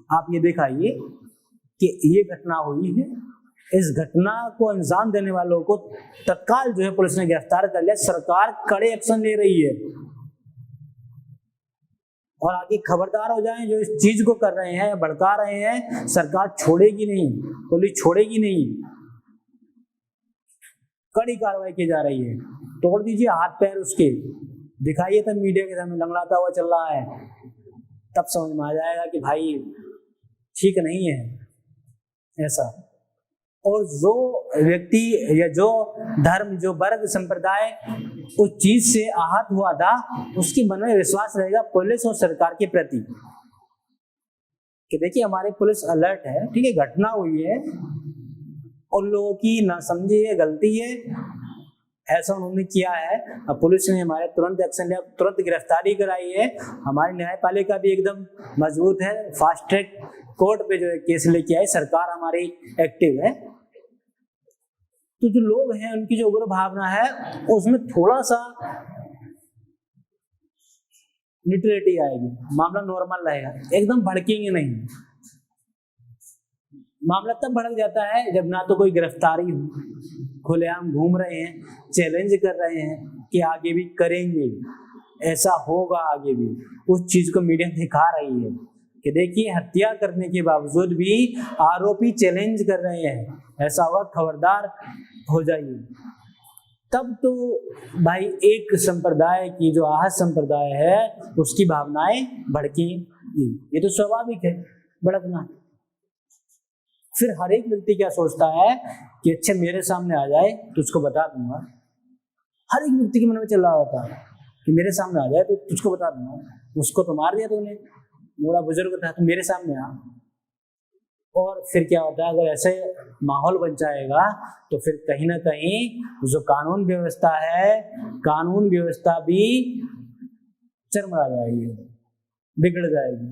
आप ये दिखाइए कि ये घटना हुई है, इस घटना को अंजाम देने वालों को तत्काल जो है पुलिस ने गिरफ्तार कर लिया, सरकार कड़े एक्शन ले रही है, और आगे खबरदार हो जाएं जो इस चीज को कर रहे हैं, भड़का रहे हैं, सरकार छोड़ेगी नहीं, पुलिस छोड़ेगी नहीं, कड़ी कार्रवाई की जा रही है। तोड़ दीजिए हाथ पैर उसके, दिखाइए तब मीडिया के सामने लंगड़ाता हुआ चल रहा है, तब समझ में आ जाएगा कि भाई ठीक नहीं है ऐसा। और जो व्यक्ति या जो धर्म, जो वर्ग, संप्रदाय उस चीज से आहत हुआ था, उसके मन में विश्वास रहेगा पुलिस और सरकार के प्रति कि देखिए हमारे पुलिस अलर्ट है, ठीक है, घटना हुई है, उन लोगों की नासमझी है, गलती है, ऐसा उन्होंने किया है, अब पुलिस ने हमारे तुरंत एक्शन लिया, तुरंत गिरफ्तारी कराई है, हमारी न्यायपालिका भी एकदम मजबूत है, फास्ट ट्रैक कोर्ट पे जो है केस लेके आई, सरकार हमारी एक्टिव है। तो जो लोग हैं उनकी जो उग्र भावना है उसमें थोड़ा सा न्यूट्रलिटी आएगी, मामला नॉर्मल रहेगा, एकदम भड़केंगे नहीं। मामला तब भड़क जाता है जब ना तो कोई गिरफ्तारी हो, खुलेआम घूम रहे हैं, चैलेंज कर रहे हैं कि आगे भी करेंगे, ऐसा होगा आगे भी, उस चीज को मीडिया दिखा रही है कि देखिए हत्या करने के बावजूद भी आरोपी चैलेंज कर रहे हैं, ऐसा होगा, खबरदार हो जाइए। तब तो भाई एक संप्रदाय की जो आहत संप्रदाय है उसकी भावनाएं भड़केंगी, ये तो स्वाभाविक है भड़कना। फिर हर एक व्यक्ति क्या सोचता है कि अच्छा मेरे सामने आ जाए तो उसको बता दूंगा। हर एक व्यक्ति के मन में चल रहा होता है कि मेरे सामने आ जाए तो तुझको बता दूंगा, उसको तो मार दिया तूने, बूढ़ा बुजुर्ग था तो मेरे सामने आ। और फिर क्या होता है, अगर ऐसे माहौल बन जाएगा तो फिर कहीं ना कहीं जो कानून व्यवस्था है, कानून व्यवस्था भी चरमरा जाएगी, बिगड़ जाएगी,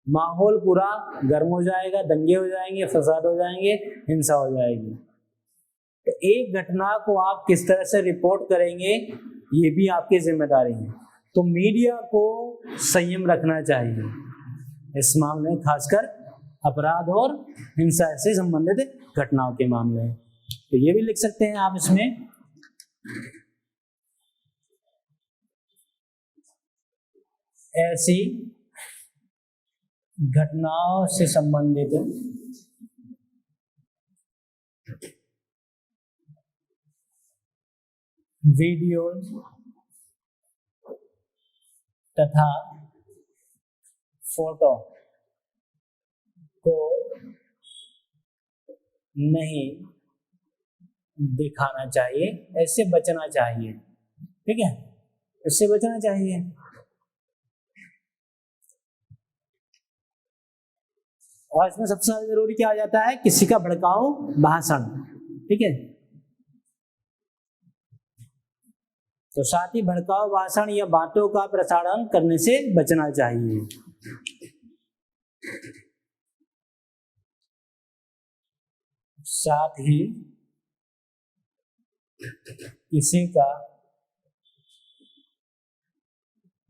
माहौल पूरा गर्म हो जाएगा, दंगे हो जाएंगे, फसाद हो जाएंगे, हिंसा हो जाएगी। तो एक घटना को आप किस तरह से रिपोर्ट करेंगे ये भी आपकी जिम्मेदारी है। तो मीडिया को संयम रखना चाहिए इस मामले में, खासकर अपराध और हिंसा से संबंधित घटनाओं के मामले में। तो ये भी लिख सकते हैं आप इसमें। ऐसी घटनाओं से संबंधित वीडियो तथा फोटो को नहीं दिखाना चाहिए, इससे बचना चाहिए। ठीक है, इससे बचना चाहिए। और इसमें सबसे ज्यादा जरूरी क्या आ जाता है, किसी का भड़काऊ भाषण। ठीक है, तो साथ ही भड़काऊ भाषण या बातों का प्रसारण करने से बचना चाहिए। साथ ही किसी का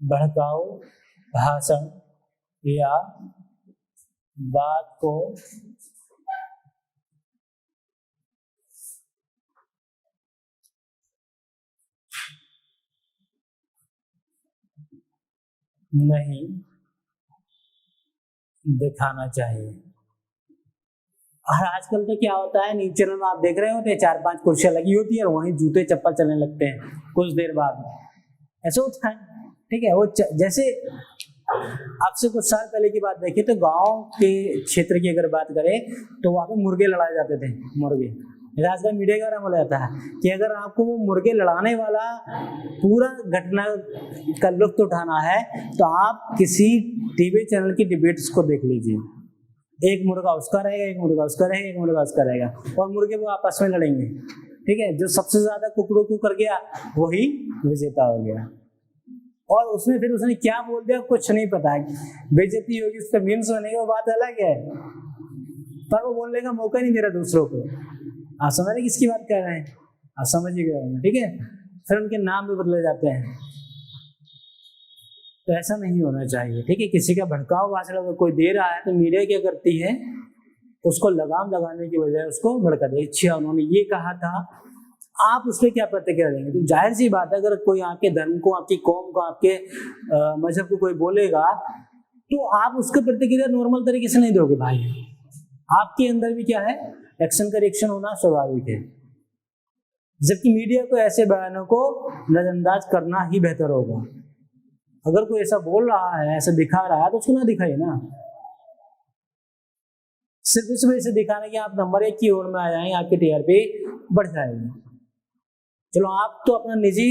भड़काऊ भाषण या बात को नहीं दिखाना चाहिए। और आजकल तो क्या होता है, न्यूज चैनल में आप देख रहे होते हैं 4-5 कुर्सियां लगी होती है और वहीं जूते चप्पल चलने लगते हैं कुछ देर बाद, ऐसा होता है। ठीक है, वो जैसे आपसे कुछ साल पहले की बात देखिए तो गांव के क्षेत्र की अगर बात करें तो वहां पे मुर्गे लड़ाए जाते थे, मुर्गे। आजकल मीडिया का बोला जाता है कि अगर आपको वो मुर्गे लड़ाने वाला पूरा घटना का लुत्फ उठाना है तो आप किसी टीवी चैनल की डिबेट्स को देख लीजिए। एक मुर्गा उसका रहेगा, एक मुर्गा उसका रहेगा, एक मुर्गा उसका रहेगा, और मुर्गे वो आपस में लड़ेंगे। ठीक है, जो सबसे ज्यादा कुकड़ू कर गया वही विजेता हो गया। और उसने फिर उसने क्या बोल दिया कुछ नहीं पता, बेइज्जती होगी, उस पर मीम्स बनेगा, वो बात अलग है, पर वो बोलने का मौका नहीं दे रहा दूसरों को। आप समझ रहे किसकी बात कर रहे हैं, आप समझ ही गए। ठीक है, फिर उनके नाम भी बदले जाते हैं, तो ऐसा नहीं होना चाहिए। ठीक है, किसी का भड़काऊ भाषण अगर कोई दे रहा है तो मीडिया क्या करती है, उसको लगाम लगाने की बजाय उसको भड़का दे। अच्छा उन्होंने ये कहा था, आप उस पर क्या प्रतिक्रिया देंगे? तो जाहिर सी बात है, अगर कोई आपके धर्म को, आपकी कौम को, आपके मजहब को कोई बोलेगा तो आप उसको प्रतिक्रिया नॉर्मल तरीके से नहीं दोगे भाई। आपके अंदर भी क्या है, एक्शन का रिएक्शन होना स्वाभाविक है। जबकि मीडिया को ऐसे बयानों को नजरअंदाज करना ही बेहतर होगा। अगर कोई ऐसा बोल रहा है, ऐसा दिखा रहा है तो उसको ना दिखाइए ना, सिर्फ इस वजह से दिखाने कि आप नंबर 1 की ओर में आ जाएंगे, आपकी टीआरपी बढ़ जाएगी। चलो आप तो अपना निजी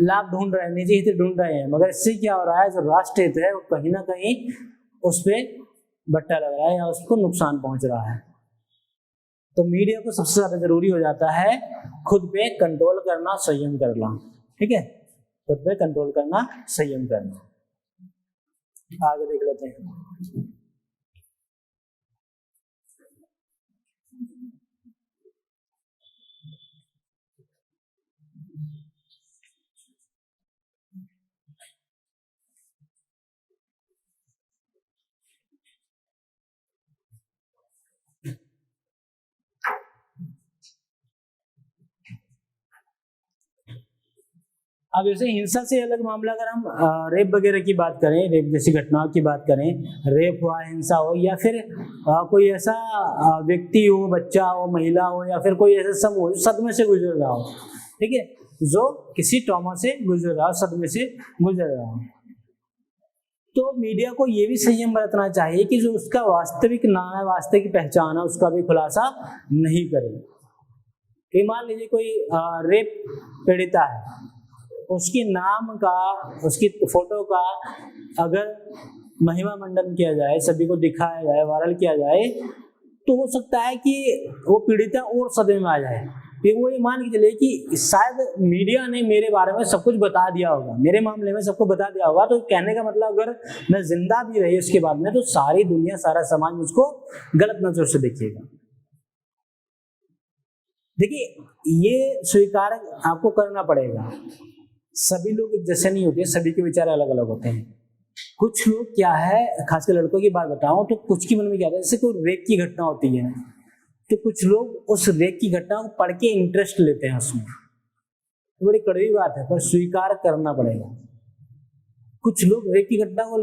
लाभ ढूंढ रहे हैं, निजी हित ढूंढ रहे हैं, मगर इससे क्या हो रहा है, जो राष्ट्र हित है वो कहीं ना कहीं उस पर बट्टा लग रहा है या उसको नुकसान पहुंच रहा है। तो मीडिया को सबसे ज्यादा जरूरी हो जाता है खुद पे कंट्रोल करना, संयम करना। ठीक है, खुद पे कंट्रोल करना, संयम करना। आगे देख लेते हैं। अब जैसे हिंसा से अलग मामला, अगर हम रेप वगैरह की बात करें, रेप जैसी घटनाओं की बात करें, रेप हुआ, हिंसा हो, या फिर कोई ऐसा व्यक्ति हो, बच्चा हो, महिला हो, या फिर कोई ऐसा समूह सदमे से गुजर रहा हो, ठीक है, जो किसी ट्रॉमा से गुजर रहा हो, सदमे से गुजर रहा हो। तो मीडिया को ये भी संयम बरतना चाहिए कि जो उसका वास्तविक नाम है, वास्तविक पहचान है, उसका भी खुलासा नहीं करे। कि मान लीजिए कोई रेप पीड़िता है, उसके नाम का, उसकी फोटो का अगर महिमा मंडन किया जाए, सभी को दिखाया जाए, वायरल किया जाए, तो हो सकता है कि वो पीड़िता और सदमे में आ जाए। फिर वो ये मान के चले कि शायद मीडिया ने मेरे बारे में सब कुछ बता दिया होगा, मेरे मामले में सबको बता दिया होगा। तो कहने का मतलब अगर मैं जिंदा भी रही उसके बाद में, तो सारी दुनिया, सारा समाज मुझको गलत नजर से देखिएगा। देखिए, ये स्वीकार आपको करना पड़ेगा, सभी लोग एक जैसे नहीं होते, सभी के विचार अलग अलग होते हैं। कुछ लोग क्या है, खासकर लड़कों की बात बताऊं तो कुछ के मन में क्या होता है, जैसे कोई रेप की घटना होती है तो कुछ लोग उस रेप की घटना को पढ़ के इंटरेस्ट लेते हैं उसमें। तो बड़ी कड़वी बात है, पर स्वीकार करना पड़ेगा। कुछ लोग रेप की घटना को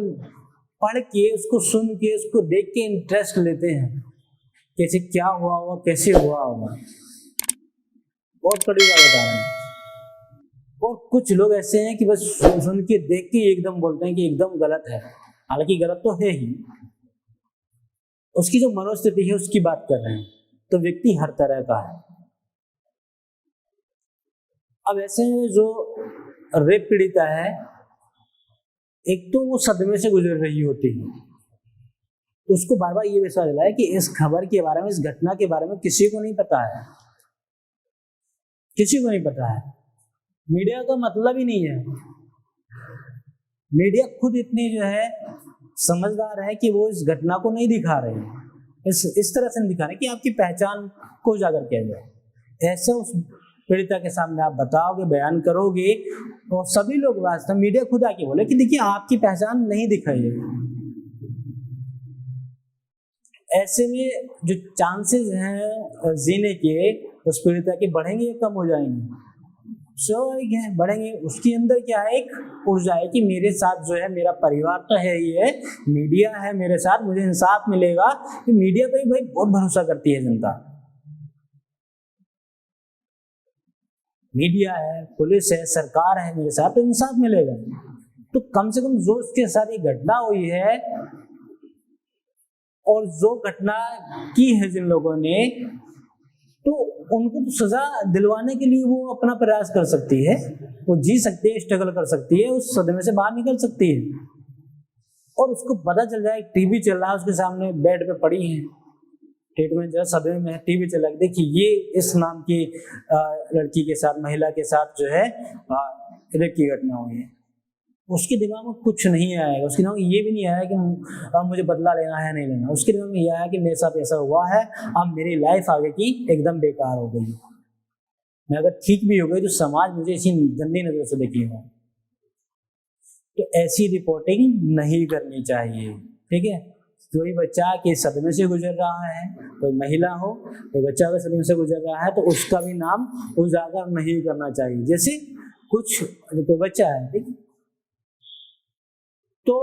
पढ़ के, उसको सुन के, उसको देख के इंटरेस्ट लेते हैं, कैसे क्या हुआ होगा, कैसे हुआ होगा। बहुत कड़ी बात बता रहे हैं। और कुछ लोग ऐसे हैं कि बस सुन के, देख के एकदम बोलते हैं कि एकदम गलत है, हालांकि गलत तो है ही। उसकी जो मनोस्थिति है उसकी बात कर रहे हैं। तो व्यक्ति हर तरह का है। अब ऐसे में जो रेप पीड़िता है, एक तो वो सदमे से गुजर रही होती है, उसको बार बार ये विश्वास दिलाया कि इस खबर के बारे में, इस घटना के बारे में किसी को नहीं पता है, किसी को नहीं पता है। मीडिया का मतलब ही नहीं है। मीडिया खुद इतनी जो है समझदार है कि वो इस घटना को नहीं दिखा रहे हैं, इस तरह से नहीं दिखा रहे कि आपकी पहचान को उजागर किया जाए। ऐसे उस पीड़िता के सामने आप बताओगे, बयान करोगे, तो सभी लोग वास्तव, मीडिया खुद आके बोले कि देखिए आपकी पहचान नहीं दिखाई है। ऐसे में जो चांसेस हैं जीने के उस पीड़िता के, बढ़ेंगे या कम हो जाएंगे? स्वाभाविक है, बढ़ेंगे। उसके अंदर क्या है, एक ऊर्जा है कि मेरे साथ जो है मेरा परिवार तो है ही है, मीडिया है मेरे साथ, मुझे इंसाफ मिलेगा। कि मीडिया पे भाई बहुत भरोसा करती है जनता, मीडिया है, पुलिस है, सरकार है मेरे साथ, तो इंसाफ मिलेगा। तो कम से कम जो उसके साथ ये घटना हुई है और जो घटना की है जिन लोगों ने, तो उनको तो सजा दिलवाने के लिए वो अपना प्रयास कर सकती है, वो जी सकती है, स्ट्रगल कर सकती है, उस सदमे से बाहर निकल सकती है। और उसको पता चल जाए, टीवी चल रहा है उसके सामने, बेड पे पड़ी है, ट्रीटमेंट जो है सदमे में, टीवी चला के देखिए ये इस नाम की लड़की के साथ, महिला के साथ जो है रेप की घटना हुई है। उसके दिमाग में कुछ नहीं आएगा, उसके दिमाग में ये भी नहीं आया कि मुझे बदला लेना है नहीं लेना। उसके दिमाग में ये आया कि मेरे साथ ऐसा हुआ है, अब मेरी लाइफ आगे की एकदम बेकार हो गई, मैं अगर ठीक भी हो गई तो समाज मुझे इसी गंदी नजर से देखेगा। तो ऐसी रिपोर्टिंग नहीं करनी चाहिए, ठीक है। कोई बच्चा के सदमे से गुजर रहा है, कोई महिला हो, कोई बच्चा के सदमे से गुजर रहा है, तो उसका भी नाम उजागर नहीं करना चाहिए। जैसे कुछ कोई बच्चा है, ठीक, तो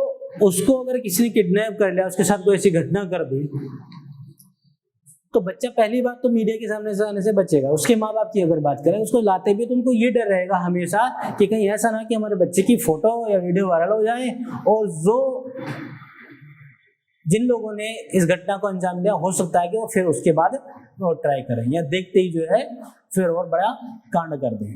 उसको अगर किसी ने किडनैप कर लिया, उसके साथ कोई ऐसी घटना कर दी, तो बच्चा पहली बात तो मीडिया के सामने से आने से बचेगा। उसके माँ बाप की अगर बात करें, उसको लाते भी तो उनको ये डर रहेगा हमेशा कि कहीं ऐसा ना कि हमारे बच्चे की फोटो या वीडियो वायरल हो जाए, और जो जिन लोगों ने इस घटना को अंजाम दिया, हो सकता है कि वो फिर उसके बाद वो ट्राई करें या देखते ही जो है फिर और बड़ा कांड कर दें।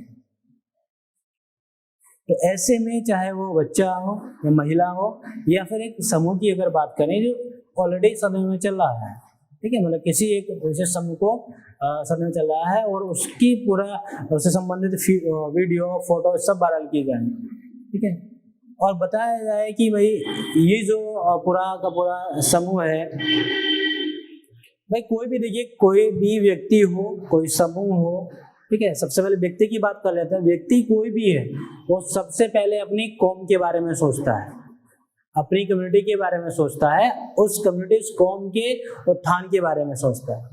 तो ऐसे में चाहे वो बच्चा हो या महिला हो या फिर एक समूह की अगर बात करें जो ऑलरेडी समय में चल रहा है, ठीक है, मतलब किसी एक विशेष समूह को समय में चल रहा है और उसकी पूरा उससे संबंधित वीडियो, फोटो सब वायरल की जाए, ठीक है, और बताया जाए कि भाई ये जो पूरा का पूरा समूह है, भाई कोई भी देखिए, कोई भी व्यक्ति हो, कोई समूह हो, ठीक है, सबसे पहले व्यक्ति की बात कर लेते हैं। व्यक्ति कोई भी है, वो सबसे पहले अपनी कौम के बारे में सोचता है, अपनी कम्युनिटी के बारे में सोचता है, उस कम्युनिटी, उस कौम के उत्थान के बारे में सोचता है।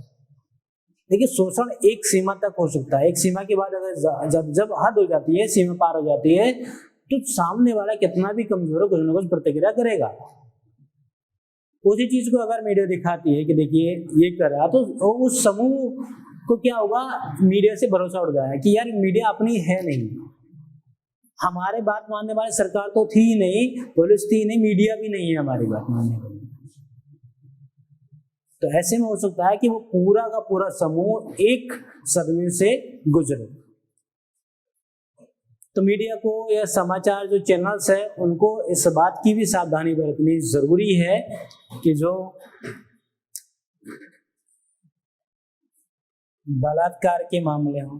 देखिए, शोषण एक सीमा तक हो सकता है, एक सीमा के बाद अगर जब हद हो जाती है, सीमा पार हो जाती है, तो सामने वाला कितना भी कमजोर हो, कुछ ना कुछ प्रतिक्रिया करेगा। उसी चीज को अगर मीडिया दिखाती है कि देखिए ये कर रहा, तो उस समूह को क्या होगा, मीडिया से भरोसा उठ जाएगा कि यार मीडिया अपनी है नहीं, हमारे बात मानने वाली सरकार तो थी ही नहीं, पुलिस थी नहीं, मीडिया भी नहीं है हमारी बात मानने वाली। तो ऐसे में हो सकता है कि वो पूरा का पूरा समूह एक सदमे से गुजरे। तो मीडिया को या समाचार जो चैनल्स है उनको इस बात की भी सावधानी बरतनी जरूरी है कि जो बलात्कार के मामले हों,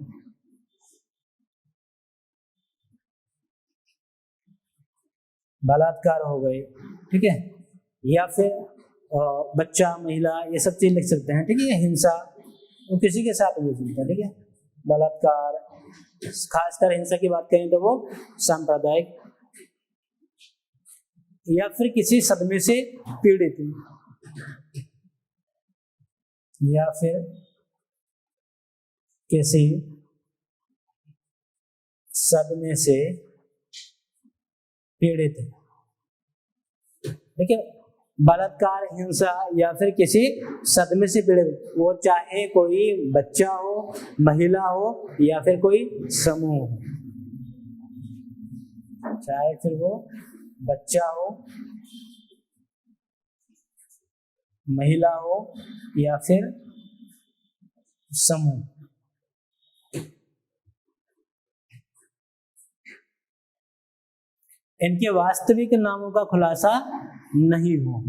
बलात्कार हो गए, ठीक है, या फिर बच्चा, महिला, ये सब चीज लिख सकते हैं, ठीक है, हिंसा वो किसी के साथ भी हो सकता है, ठीक है, बलात्कार, खासकर हिंसा की बात करें तो वो सांप्रदायिक या फिर किसी सदमे से पीड़ित या फिर किसी सदमे से पीड़ित, ठीक है, बलात्कार, हिंसा या फिर किसी सदमे से पीड़ित, वो चाहे कोई बच्चा हो, महिला हो या फिर कोई समूह हो, चाहे फिर वो बच्चा हो, महिला हो या फिर समूह। इनके वास्तविक नामों का खुलासा नहीं हो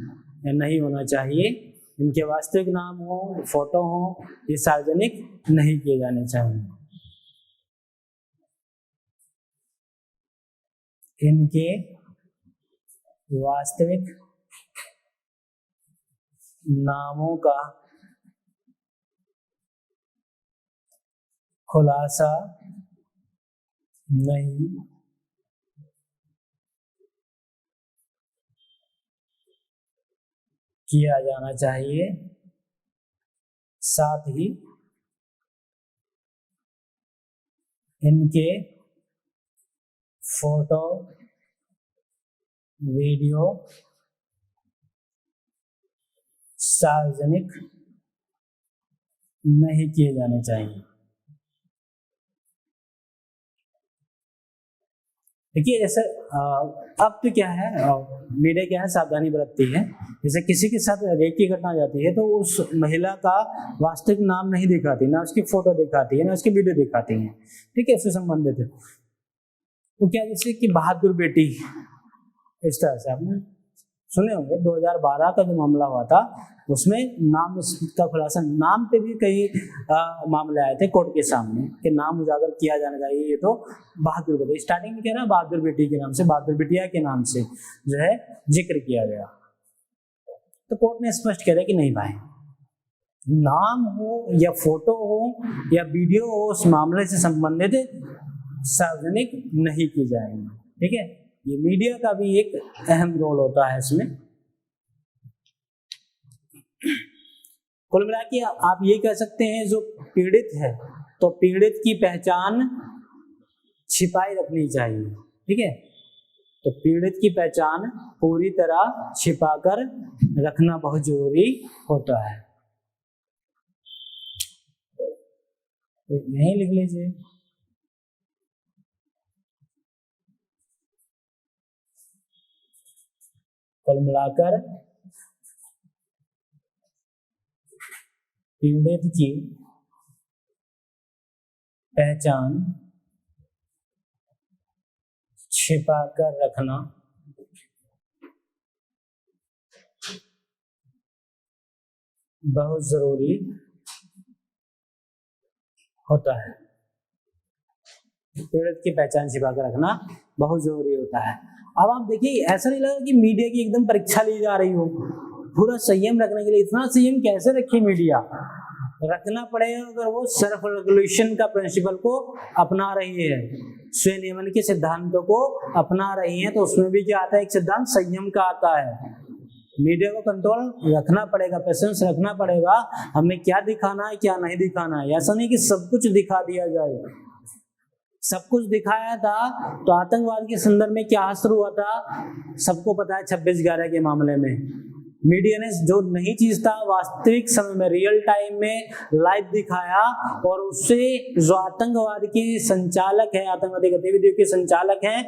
या नहीं होना चाहिए। इनके वास्तविक नाम हो, फोटो हो, ये सार्वजनिक नहीं किए जाने चाहिए। इनके वास्तविक नामों का खुलासा नहीं किया जाना चाहिए, साथ ही इनके फोटो, वीडियो सार्वजनिक नहीं किए जाने चाहिए। देखिए जैसे अब तो क्या है, मीडिया क्या है, सावधानी बरतती है। जैसे किसी के साथ रेप की घटना जाती है तो उस महिला का वास्तविक नाम नहीं दिखाती, ना उसकी फोटो दिखाती है, ना उसकी वीडियो दिखाती है, ठीक है, इससे संबंधित है। तो क्या जैसे कि बहादुर बेटी, इस तरह से आपने सुने होंगे 2012 का जो मामला हुआ था उसमें नाम का खुलासा, नाम पे भी कई मामले आए थे कोर्ट के सामने कि नाम उजागर किया जाना चाहिए। ये तो बहादुर बेटी, स्टार्टिंग में कह रहा बहादुर बेटी के नाम से, बहादुर बिटिया के नाम से जो है जिक्र किया गया। तो कोर्ट ने स्पष्ट कह दिया कि नहीं भाई, नाम हो या फोटो हो या वीडियो हो उस मामले से संबंधित सार्वजनिक नहीं की जाएगी, ठीक है। ये मीडिया का भी एक अहम रोल होता है इसमें। कुल मिला के आप ये कह सकते हैं जो पीड़ित है तो पीड़ित की पहचान छिपाई रखनी चाहिए, ठीक है। तो पीड़ित की पहचान पूरी तरह छिपाकर रखना बहुत जरूरी होता है। तो यहीं लिख लीजिए, कुल मिलाकर पीड़ित की पहचान छिपाकर रखना बहुत जरूरी होता है। पीड़ित की पहचान छिपाकर रखना बहुत जरूरी होता है। अब आप देखिए, ऐसा नहीं लगा कि मीडिया की एकदम परीक्षा ली जा रही हो। पूरा संयम रखने के लिए इतना संयम कैसे रखे मीडिया, रखना पड़ेगा अगर वो सेल्फ रेगुलेशन का प्रिंसिपल को अपना रही है, स्वनियमन के सिद्धांतों को अपना रही है, तो उसमें भी क्या आता है, एक सिद्धांत संयम का आता है। मीडिया को कंट्रोल रखना पड़ेगा, पेशेंस रखना पड़ेगा, हमें क्या दिखाना है क्या नहीं दिखाना है। ऐसा नहीं कि सब कुछ दिखा दिया जाए। सब कुछ दिखाया था तो आतंकवाद के संदर्भ में क्या असर हुआ था सबको पता है, 26/11 के मामले में मीडिया ने जो नई चीज था वास्तविक समय में रियल टाइम में लाइव दिखाया, और उससे जो आतंकवाद के संचालक है, आतंकवादी गतिविधियों के संचालक हैं,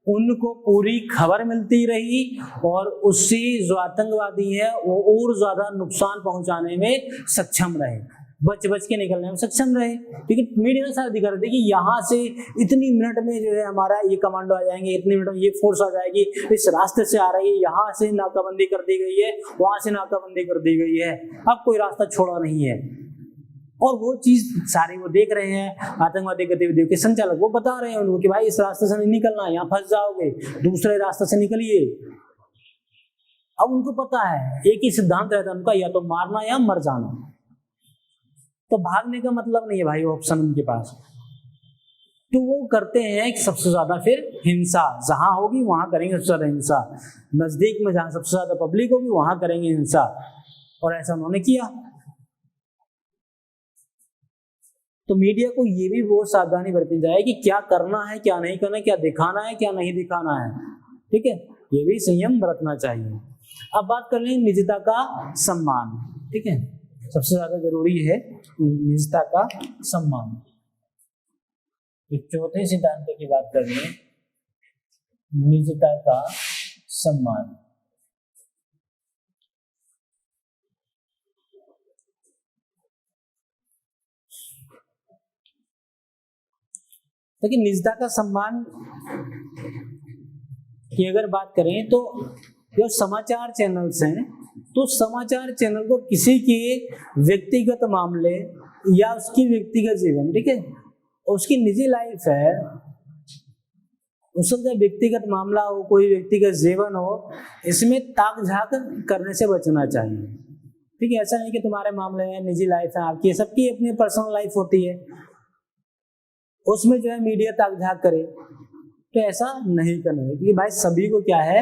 उनको पूरी खबर मिलती रही, और उससे जो आतंकवादी है वो और ज्यादा नुकसान पहुंचाने में सक्षम रहे, बच के निकलने में सक्षम रहे। क्योंकि मीडिया ने साथ दिखा रहे थे कि यहाँ से इतनी मिनट में जो है हमारा ये कमांडो आ जाएंगे, इतने मिनट में ये फोर्स आ जाएगी, इस रास्ते से आ रही है, यहाँ से नाकाबंदी कर दी गई है, वहां से नाकाबंदी कर दी गई है, अब कोई रास्ता छोड़ा नहीं है। और वो चीज सारी वो देख रहे हैं, आतंकवादी गतिविधियों के संचालक वो बता रहे हैं उनको कि भाई इस रास्ते से नहीं निकलना, यहाँ फंस जाओगे, दूसरे रास्ते से निकलिए। अब उनको पता है, एक ही सिद्धांत रहता है उनका, या तो मारना या मर जाना। तो भागने का मतलब नहीं है भाई ऑप्शन उनके पास। तो वो करते हैं कि सबसे ज्यादा फिर हिंसा, जहां होगी वहां करेंगे सबसे ज्यादा हिंसा, नजदीक में जहां सबसे ज्यादा पब्लिक होगी वहां करेंगे हिंसा, और ऐसा उन्होंने किया। तो मीडिया को ये भी बहुत सावधानी बरतनी चाहिए कि क्या करना है, क्या नहीं करना है, क्या दिखाना है, क्या नहीं दिखाना है, ठीक है, ये भी संयम बरतना चाहिए। अब बात कर लें निजता का सम्मान, ठीक है, सबसे ज्यादा जरूरी है निजता का सम्मान। तो चौथे सिद्धांत की बात कर लें, निजता का सम्मान। लेकिन निजता का सम्मान की अगर बात करें तो जो समाचार चैनल्स हैं, तो समाचार चैनल को किसी के व्यक्तिगत मामले या उसकी व्यक्तिगत जीवन, ठीक है, उसकी निजी लाइफ है, उसका व्यक्तिगत मामला हो, कोई व्यक्तिगत जीवन हो, इसमें ताक झाक करने से बचना चाहिए, ठीक है। ऐसा नहीं कि तुम्हारे मामले में निजी लाइफ है आपकी, सबकी अपनी पर्सनल लाइफ होती है, उसमें जो है मीडिया ताक झाक करे, तो ऐसा नहीं करना है। क्योंकि भाई सभी को क्या है,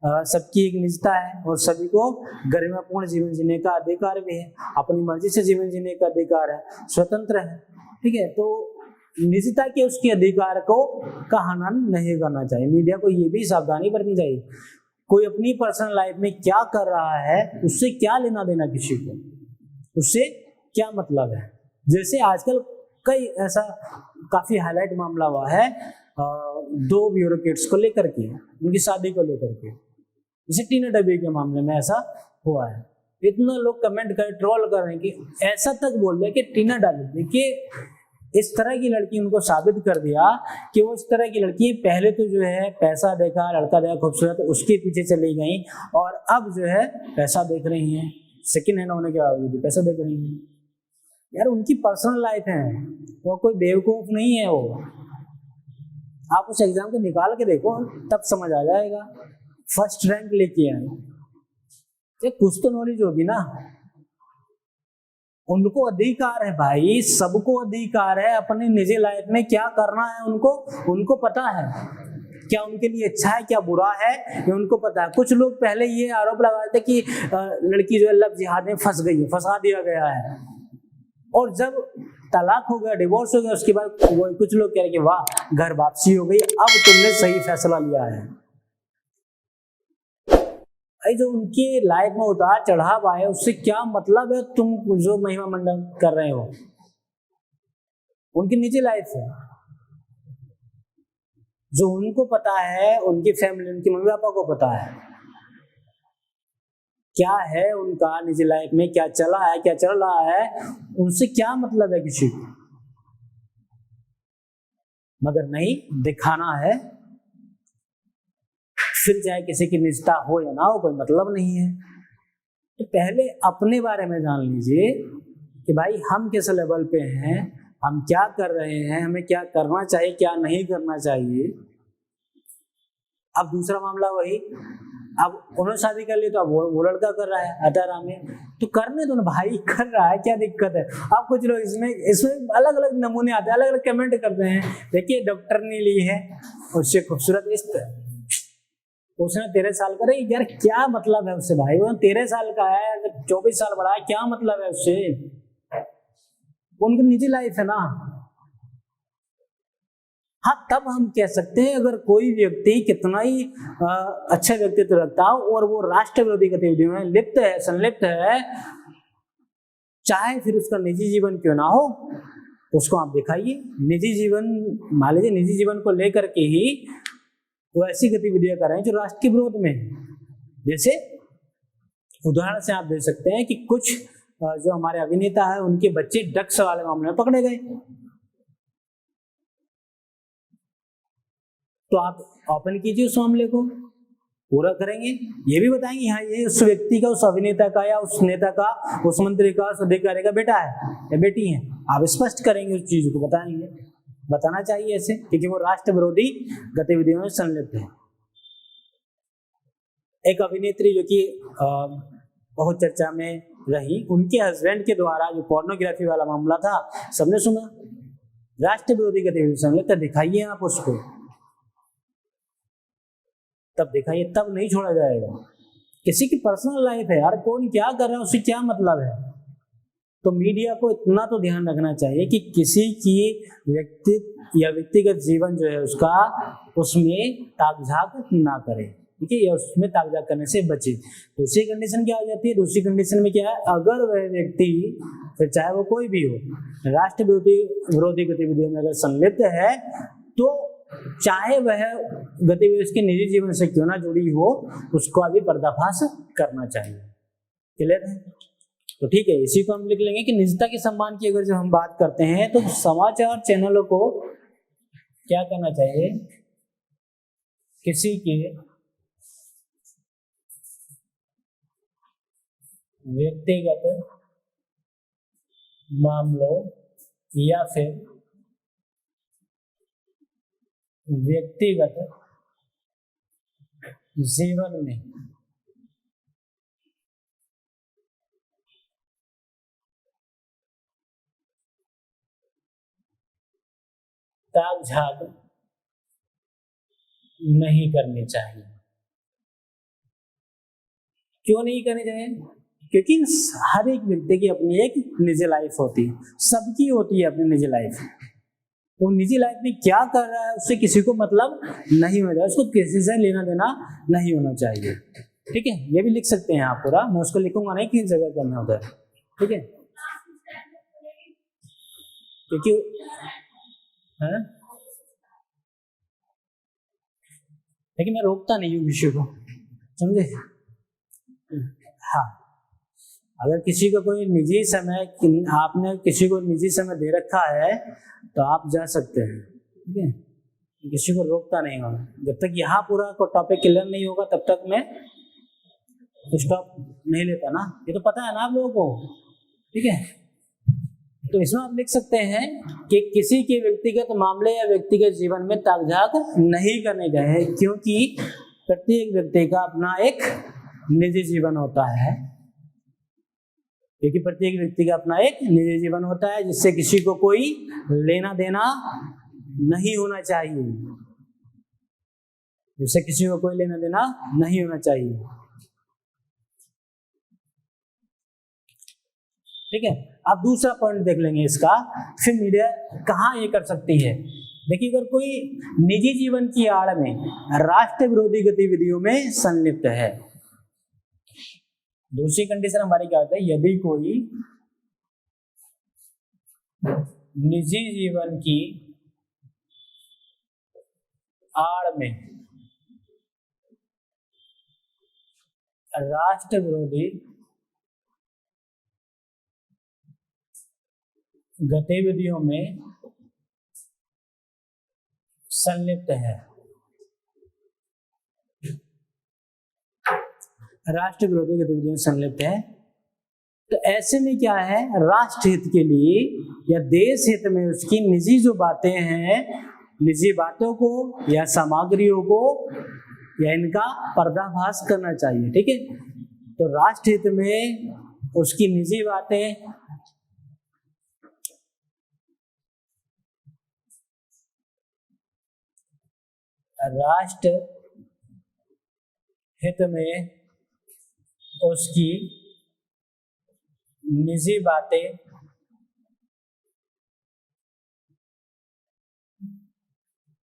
सबकी एक निजता है, और सभी को गरिमापूर्ण जीवन जीने का अधिकार भी है, अपनी मर्जी से जीवन जीने का अधिकार है, स्वतंत्र है, ठीक है। तो निजता के उसके अधिकार को का हनन नहीं करना चाहिए। मीडिया को ये भी सावधानी बरतनी चाहिए, कोई अपनी पर्सनल लाइफ में क्या कर रहा है उससे क्या लेना देना किसी को, उससे क्या मतलब है। जैसे आजकल कई ऐसा काफी हाईलाइट मामला हुआ है, दो ब्यूरोक्रेट्स को लेकर के, उनकी शादी को लेकर के, जैसे टीना डबे के मामले में ऐसा हुआ है। इतना लोग कमेंट कर ट्रोल कर रहे हैं कि ऐसा तक बोल रहे कि टीना डबे देखिए इस तरह की लड़की उनको साबित कर दिया कि वो इस तरह की लड़की पहले तो जो है पैसा देखा, लड़का देखा खूबसूरत, उसके पीछे चली गई, और अब जो है पैसा देख रही हैं, सेकंड हैंड होने के बावजूद पैसा देख रही हैं। यार उनकी पर्सनल लाइफ है, वो कोई बेवकूफ नहीं है। वो आप उस एग्जाम को निकाल के देखो तब समझ आ जाएगा। फर्स्ट रैंक लेके आए, कुछ तो नॉलेज होगी ना। उनको अधिकार है भाई, सबको अधिकार है अपनी निजी लाइफ में क्या करना है, उनको पता है क्या उनके लिए अच्छा है क्या बुरा है, ये उनको पता है। कुछ लोग पहले ये आरोप लगाते कि लड़की जो है लव जिहाद में फंस गई है, फंसा दिया गया है, और जब तलाक हो गया, डिवोर्स हो गया, उसके बाद कुछ लोग कह रहे कि वाह घर वापसी हो गई, अब तुमने सही फैसला लिया है। जो उनकी लाइफ में उतार चढ़ाव आए उससे क्या मतलब है, तुम जो महिमा मंडन कर रहे हो, उनकी निजी लाइफ है, जो उनको पता है, उनकी फैमिली, उनके मम्मी पापा को पता है क्या है उनका निजी लाइफ में, क्या चला है क्या चल रहा है, उनसे क्या मतलब है किसी को। मगर नहीं दिखाना है, फिर चाहे किसी की निजता हो या ना हो, कोई मतलब नहीं है। तो पहले अपने बारे में जान लीजिए कि भाई हम किस लेवल पे हैं, हम क्या कर रहे हैं, हमें क्या करना चाहिए क्या नहीं करना चाहिए। अब दूसरा मामला वही, अब उन्होंने शादी कर ली तो अब वो लड़का कर रहा है अताराम में, तो करने दो ना भाई, कर रहा है क्या दिक्कत है। अब कुछ लोग इसमें अलग अलग नमूने आते हैं, अलग अलग कमेंट करते हैं, देखिए डॉक्टर ने ली है उससे खूबसूरत, इस उसने 13 साल का, यार क्या मतलब है उससे भाई, वो 13 साल का है, 24 साल बड़ा है, क्या मतलब है उससे, उनकी निजी लाइफ है ना। हाँ, तब हम कह सकते हैं अगर कोई व्यक्ति कितना ही अच्छा व्यक्तित्व रखता हो और वो राष्ट्र विरोधी गतिविधियों में लिप्त है, संलिप्त है, चाहे फिर उसका निजी जीवन क्यों ना हो, उसको आप दिखाइए। निजी जीवन, मान लीजिए निजी जीवन को लेकर के ही वो ऐसी गतिविधियां कर रहे हैं जो राष्ट्र के विरोध में है। जैसे उदाहरण से आप दे सकते हैं कि कुछ जो हमारे अभिनेता है उनके बच्चे ड्रग्स वाले मामले में पकड़े गए, तो आप ओपन कीजिए उस मामले को, पूरा करेंगे, ये भी बताएंगे हाँ ये उस व्यक्ति का, उस अभिनेता का या उस नेता का, उस मंत्री का, उस अधिकारी का बेटा है या बेटी है। आप स्पष्ट करेंगे, उस चीज को बताएंगे, बताना चाहिए ऐसे, क्योंकि वो राष्ट्र विरोधी गतिविधियों में संलिप्त है। एक अभिनेत्री जो कि बहुत चर्चा में रही, उनके हस्बैंड के द्वारा जो पोर्नोग्राफी वाला मामला था, सबने सुना, राष्ट्र विरोधी गतिविधि संलिप्त, दिखाइए आप उसको, तब दिखाइए, तब नहीं छोड़ा जाएगा। किसी की पर्सनल लाइफ है यार, कौन क्या कर रहा है उससे क्या मतलब है। तो मीडिया को इतना तो ध्यान रखना चाहिए कि किसी की व्यक्तिगत जीवन जो है उसका, उसमें ताक-झाक ना करे, ठीक है, या उसमें ताक-झाक करने से बचे। दूसरी कंडीशन क्या आ जाती है, दूसरी कंडीशन में क्या है, अगर वह व्यक्ति, फिर चाहे वो कोई भी हो, राष्ट्र विरोधी गतिविधियों में अगर संलिप्त है, तो चाहे वह गतिविधि उसके निजी जीवन से क्यों ना जुड़ी हो, उसको अभी पर्दाफाश करना चाहिए। क्लियर है? तो ठीक है, इसी को हम लिख लेंगे कि निजता के सम्मान की अगर जो हम बात करते हैं, तो समाचार चैनलों को क्या करना चाहिए, किसी के व्यक्तिगत मामलों या फिर व्यक्तिगत जीवन में ताक-झाक नहीं करनी चाहिए। क्यों नहीं करनी चाहिए? क्योंकि हर एक व्यक्ति की अपनी एक निजी लाइफ होती है, सबकी होती है अपनी निजी लाइफ। वो निजी लाइफ में क्या कर रहा है उससे किसी को मतलब नहीं हो जाए, उसको किसी से लेना देना नहीं होना चाहिए। ठीक है, ये भी लिख सकते हैं आप पूरा, मैं उसको लिखूंगा नहीं किस जगह करना होता है, ठीक है, क्योंकि है, लेकिन मैं रोकता नहीं हूँ विषय को, समझे। हाँ, अगर किसी को कोई निजी समय, आपने किसी को निजी समय दे रखा है तो आप जा सकते हैं, ठीक है, किसी को रोकता नहीं होगा। जब तक यहाँ पूरा को टॉपिक क्लियर नहीं होगा तब तक मैं स्टॉप नहीं लेता ना, ये तो पता है ना आप लोगों को, ठीक है। तो इसमें आप लिख सकते हैं कि किसी के व्यक्तिगत मामले या व्यक्तिगत जीवन में ताक-झाक नहीं करने चाहिए, क्योंकि प्रत्येक व्यक्ति का अपना एक निजी जीवन होता है, क्योंकि प्रत्येक व्यक्ति का अपना एक निजी जीवन होता है जिससे किसी को कोई लेना देना नहीं होना चाहिए, जिससे किसी को कोई लेना देना नहीं होना चाहिए, ठीक है। अब दूसरा पॉइंट देख लेंगे इसका, फिर मीडिया कहाँ ये कर सकती है। देखिए, अगर कोई निजी जीवन की आड़ में राष्ट्र विरोधी गतिविधियों में संलिप्त है, दूसरी कंडीशन हमारी क्या होता है, यदि कोई निजी जीवन की आड़ में राष्ट्र विरोधी गतिविधियों में संलिप्त है, राष्ट्र विरोधी गतिविधियों में संलिप्त है, तो ऐसे में क्या है, राष्ट्र हित के लिए या देश हित में उसकी निजी जो बातें हैं, निजी बातों को या सामग्रियों को या इनका पर्दाफाश करना चाहिए, ठीक है। तो राष्ट्र हित में उसकी निजी बातें, राष्ट्र हित में उसकी निजी बातें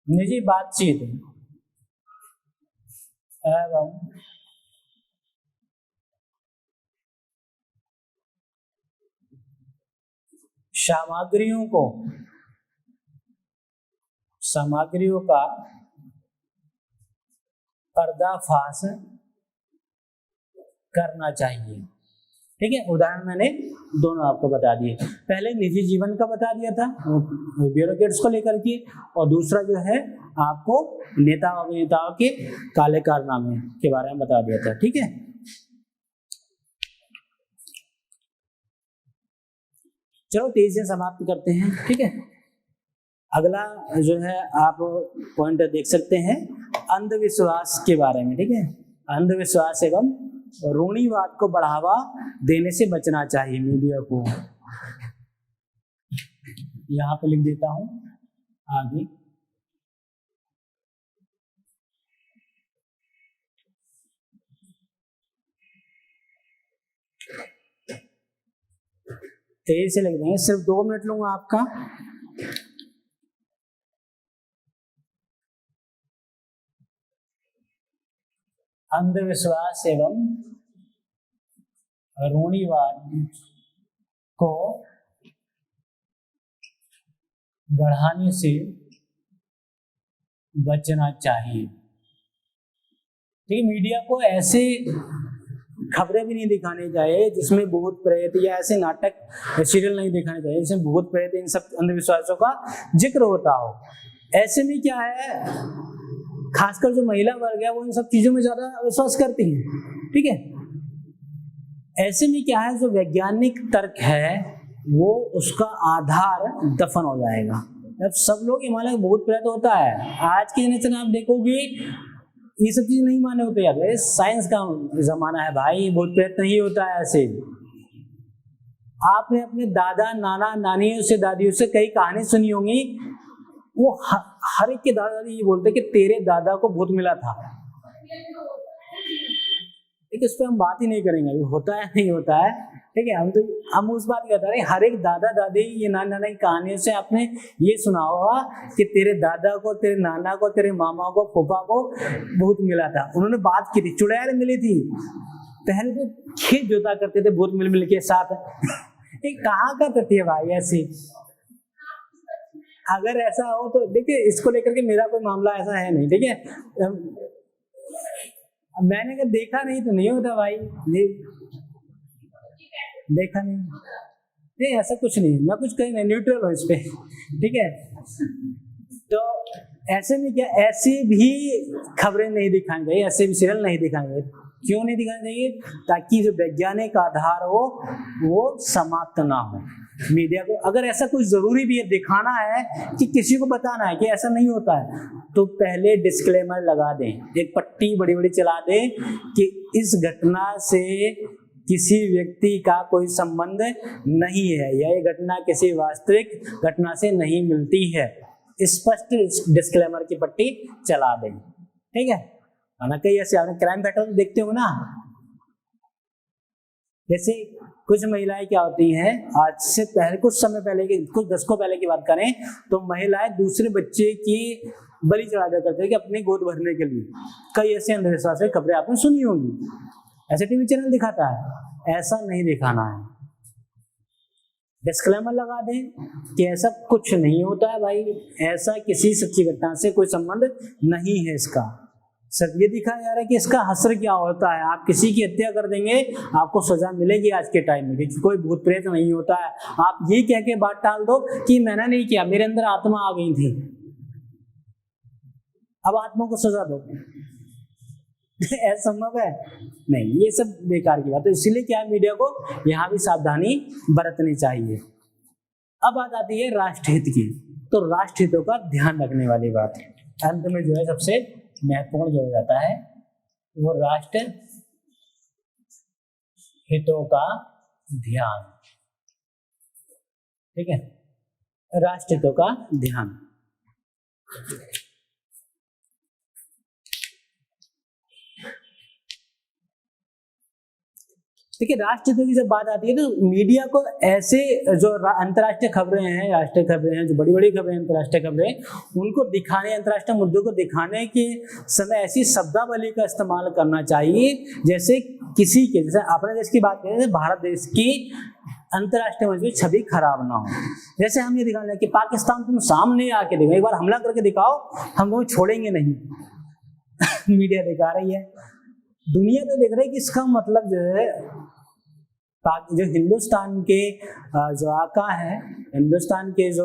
निजी बातचीत एवं सामग्रियों का पर्दाफाश करना चाहिए। ठीक है, उदाहरण मैंने दोनों आपको बता दिए। पहले निजी जीवन का बता दिया था ब्यूरोक्रेट्स को लेकर के, और दूसरा जो है आपको नेता अभिनेताओं के काले कारनामे के बारे में बता दिया था। ठीक है, चलो तेजी से समाप्त करते हैं। ठीक है, अगला जो है आप पॉइंट देख सकते हैं अंधविश्वास के बारे में। ठीक है, अंधविश्वास एवं रूढ़िवाद को बढ़ावा देने से बचना चाहिए मीडिया को। यहां पे लिख देता हूं आगे। तेजी से लिख देंगे, सिर्फ 2 मिनट लूंगा आपका। अंधविश्वास एवं रूढ़िवाद को बढ़ाने से बचना चाहिए। ठीक है, मीडिया को ऐसे खबरें भी नहीं दिखानी चाहिए जिसमें भूत प्रेत या ऐसे नाटक सीरियल नहीं दिखाने चाहिए जिसमें भूत प्रेत इन सब अंधविश्वासों का जिक्र होता हो। ऐसे में क्या है, खासकर जो महिला वर्ग है वो इन सब चीजों में ज्यादा विश्वास करती है। ठीक है, ऐसे में क्या है, जो वैज्ञानिक तर्क है वो उसका आधार दफन हो जाएगा। अब सब लोग हिमालय भूत प्रेत होता है, आज की जनरेशन आप देखोगे ये सब चीज नहीं माने होते यार, साइंस का जमाना है भाई, भूत प्रेत नहीं होता है ऐसे। आपने अपने दादा नाना नानियों से दादियों से कई कहानी सुनी होंगी, वो हर एक के दादा दादी ये बोलते कि तेरे दादा को भूत मिला था। ठीक है, इस पर हम बात ही नहीं करेंगे होता है नहीं होता है। ठीक है, हम उस बात की बता रहे, हर एक दादा दादी ये नाना नाना की कहानियों से आपने ये सुना होगा कि तेरे दादा को, तेरे नाना को, तेरे मामा को, फूफा को भूत मिला था। उन्होंने बात की थी, चुड़ैल मिली थी। पहले तो खेत जोता करते थे भूत मिल के साथ। कहाँ का तथ्य है भाई ऐसी? अगर ऐसा हो तो देखिए, इसको लेकर के मेरा कोई मामला ऐसा है नहीं। ठीक है, मैंने कहा देखा नहीं तो नहीं होता भाई, देखा नहीं ऐसा कुछ नहीं, मैं कुछ कहीं नहीं, न्यूट्रल हूँ इस पे। ठीक है, तो ऐसे में क्या, ऐसी भी खबरें नहीं दिखानी चाहिए, ऐसे भी सीरियल नहीं दिखाने चाहिए। क्यों नहीं दिखाना चाहिए? ताकि जो वैज्ञानिक आधार हो वो समाप्त ना हो। मीडिया को अगर ऐसा कुछ जरूरी भी है, दिखाना है कि किसी को बताना है कि ऐसा नहीं होता है, तो पहले डिस्क्लेमर लगा दें, एक पट्टी बड़ी बड़ी चला दें कि इस घटना से किसी व्यक्ति का कोई संबंध नहीं है या ये घटना किसी वास्तविक घटना से नहीं मिलती है। स्पष्ट डिस्क्लेमर की पट्टी चला दें। ठीक है, कई ऐसे आपने क्राइम पैटर्न देखते हो ना, जैसे कुछ महिलाएं क्या होती हैं, आज से पहले कुछ समय पहले की, कुछ दशकों पहले की बात करें तो महिलाएं दूसरे बच्चे की बलि चढ़ा दिया करते हैं कि अपनी गोद भरने के लिए। कई ऐसे अंधविश्वास की खबरें आपने सुनी होंगी, ऐसे टीवी चैनल दिखाता है। ऐसा नहीं दिखाना है, डिस्क्लेमर लगा दें कि ऐसा कुछ नहीं होता है भाई, ऐसा किसी सच्ची घटना से कोई संबंध नहीं है इसका। सिर्फ ये दिखाया जा रहा है कि इसका असर क्या होता है। आप किसी की हत्या कर देंगे, आपको सजा मिलेगी आज के टाइम में, क्योंकि कोई भूत प्रेत नहीं होता है। आप ये कह के बात टाल दो कि मैंने नहीं किया, मेरे अंदर आत्मा आ गई थी, अब आत्मा को सजा दो। ऐसा संभव है? नहीं, ये सब बेकार की बात है। इसीलिए क्या, मीडिया को यहाँ भी सावधानी बरतनी चाहिए। अब बात आती है राष्ट्रहित की, तो राष्ट्रहितों का ध्यान रखने वाली बात अंत में जो है सबसे महत्वपूर्ण जो हो जाता है वो राष्ट्र हितों का ध्यान। ठीक है, राष्ट्र हितों का ध्यान। देखिए राष्ट्रहितों की जब बात आती है तो मीडिया को ऐसे जो अंतर्राष्ट्रीय खबरें हैं, राष्ट्रीय खबरें हैं, जो बड़ी बड़ी खबरें अंतर्राष्ट्रीय खबरें, उनको दिखाने, अंतर्राष्ट्रीय मुद्दों को दिखाने के समय ऐसी शब्दावली का इस्तेमाल करना चाहिए जैसे किसी के, जैसे अपने देश की बात करें तो भारत देश की अंतर्राष्ट्रीय मंच में छवि खराब ना हो। जैसे हम ये दिखाने कि पाकिस्तान तुम सामने आके देखो, एक बार हमला करके दिखाओ, हम तुम्हें छोड़ेंगे नहीं। मीडिया दिखा रही है, दुनिया तो देख रही है कि इसका मतलब जो है जो हिंदुस्तान के जो आका है, हिंदुस्तान के जो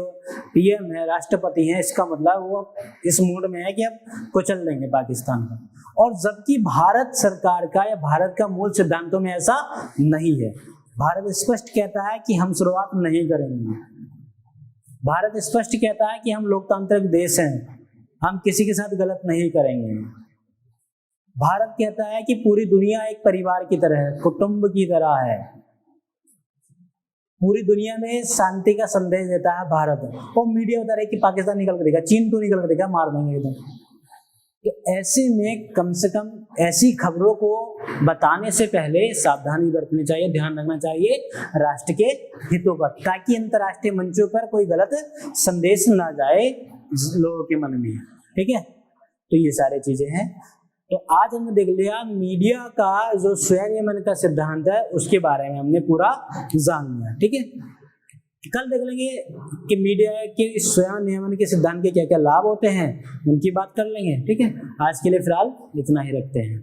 पीएम है, राष्ट्रपति हैं, इसका मतलब वो इस मूड में है कि अब कुचल देंगे पाकिस्तान को। और जबकि भारत सरकार का या भारत का मूल सिद्धांतों में ऐसा नहीं है। भारत स्पष्ट कहता है कि हम शुरुआत नहीं करेंगे। भारत स्पष्ट कहता है कि हम लोकतांत्रिक देश हैं, हम किसी के साथ गलत नहीं करेंगे। भारत कहता है कि पूरी दुनिया एक परिवार की तरह है, कुटुंब की तरह है। पूरी दुनिया में शांति का संदेश देता है भारत। और मीडिया बता रहा है कि पाकिस्तान निकल कर देगा, चीन तो निकल कर देगा, मार देंगे एकदम। तो ऐसे में कम से कम ऐसी खबरों को बताने से पहले सावधानी बरतनी चाहिए, ध्यान रखना चाहिए राष्ट्र के हितों पर, ताकि अंतर्राष्ट्रीय मंचों पर कोई गलत संदेश ना जाए लोगों के मन में। ठीक है, तो ये सारी चीजें हैं। तो आज हमने देख लिया मीडिया का जो स्वयं नियमन का सिद्धांत है, उसके बारे में हमने पूरा जान लिया। ठीक है, कल देख लेंगे कि मीडिया के स्वयं नियमन के सिद्धांत के क्या क्या लाभ होते हैं, उनकी बात कर लेंगे। ठीक है, आज के लिए फिलहाल इतना ही रखते हैं।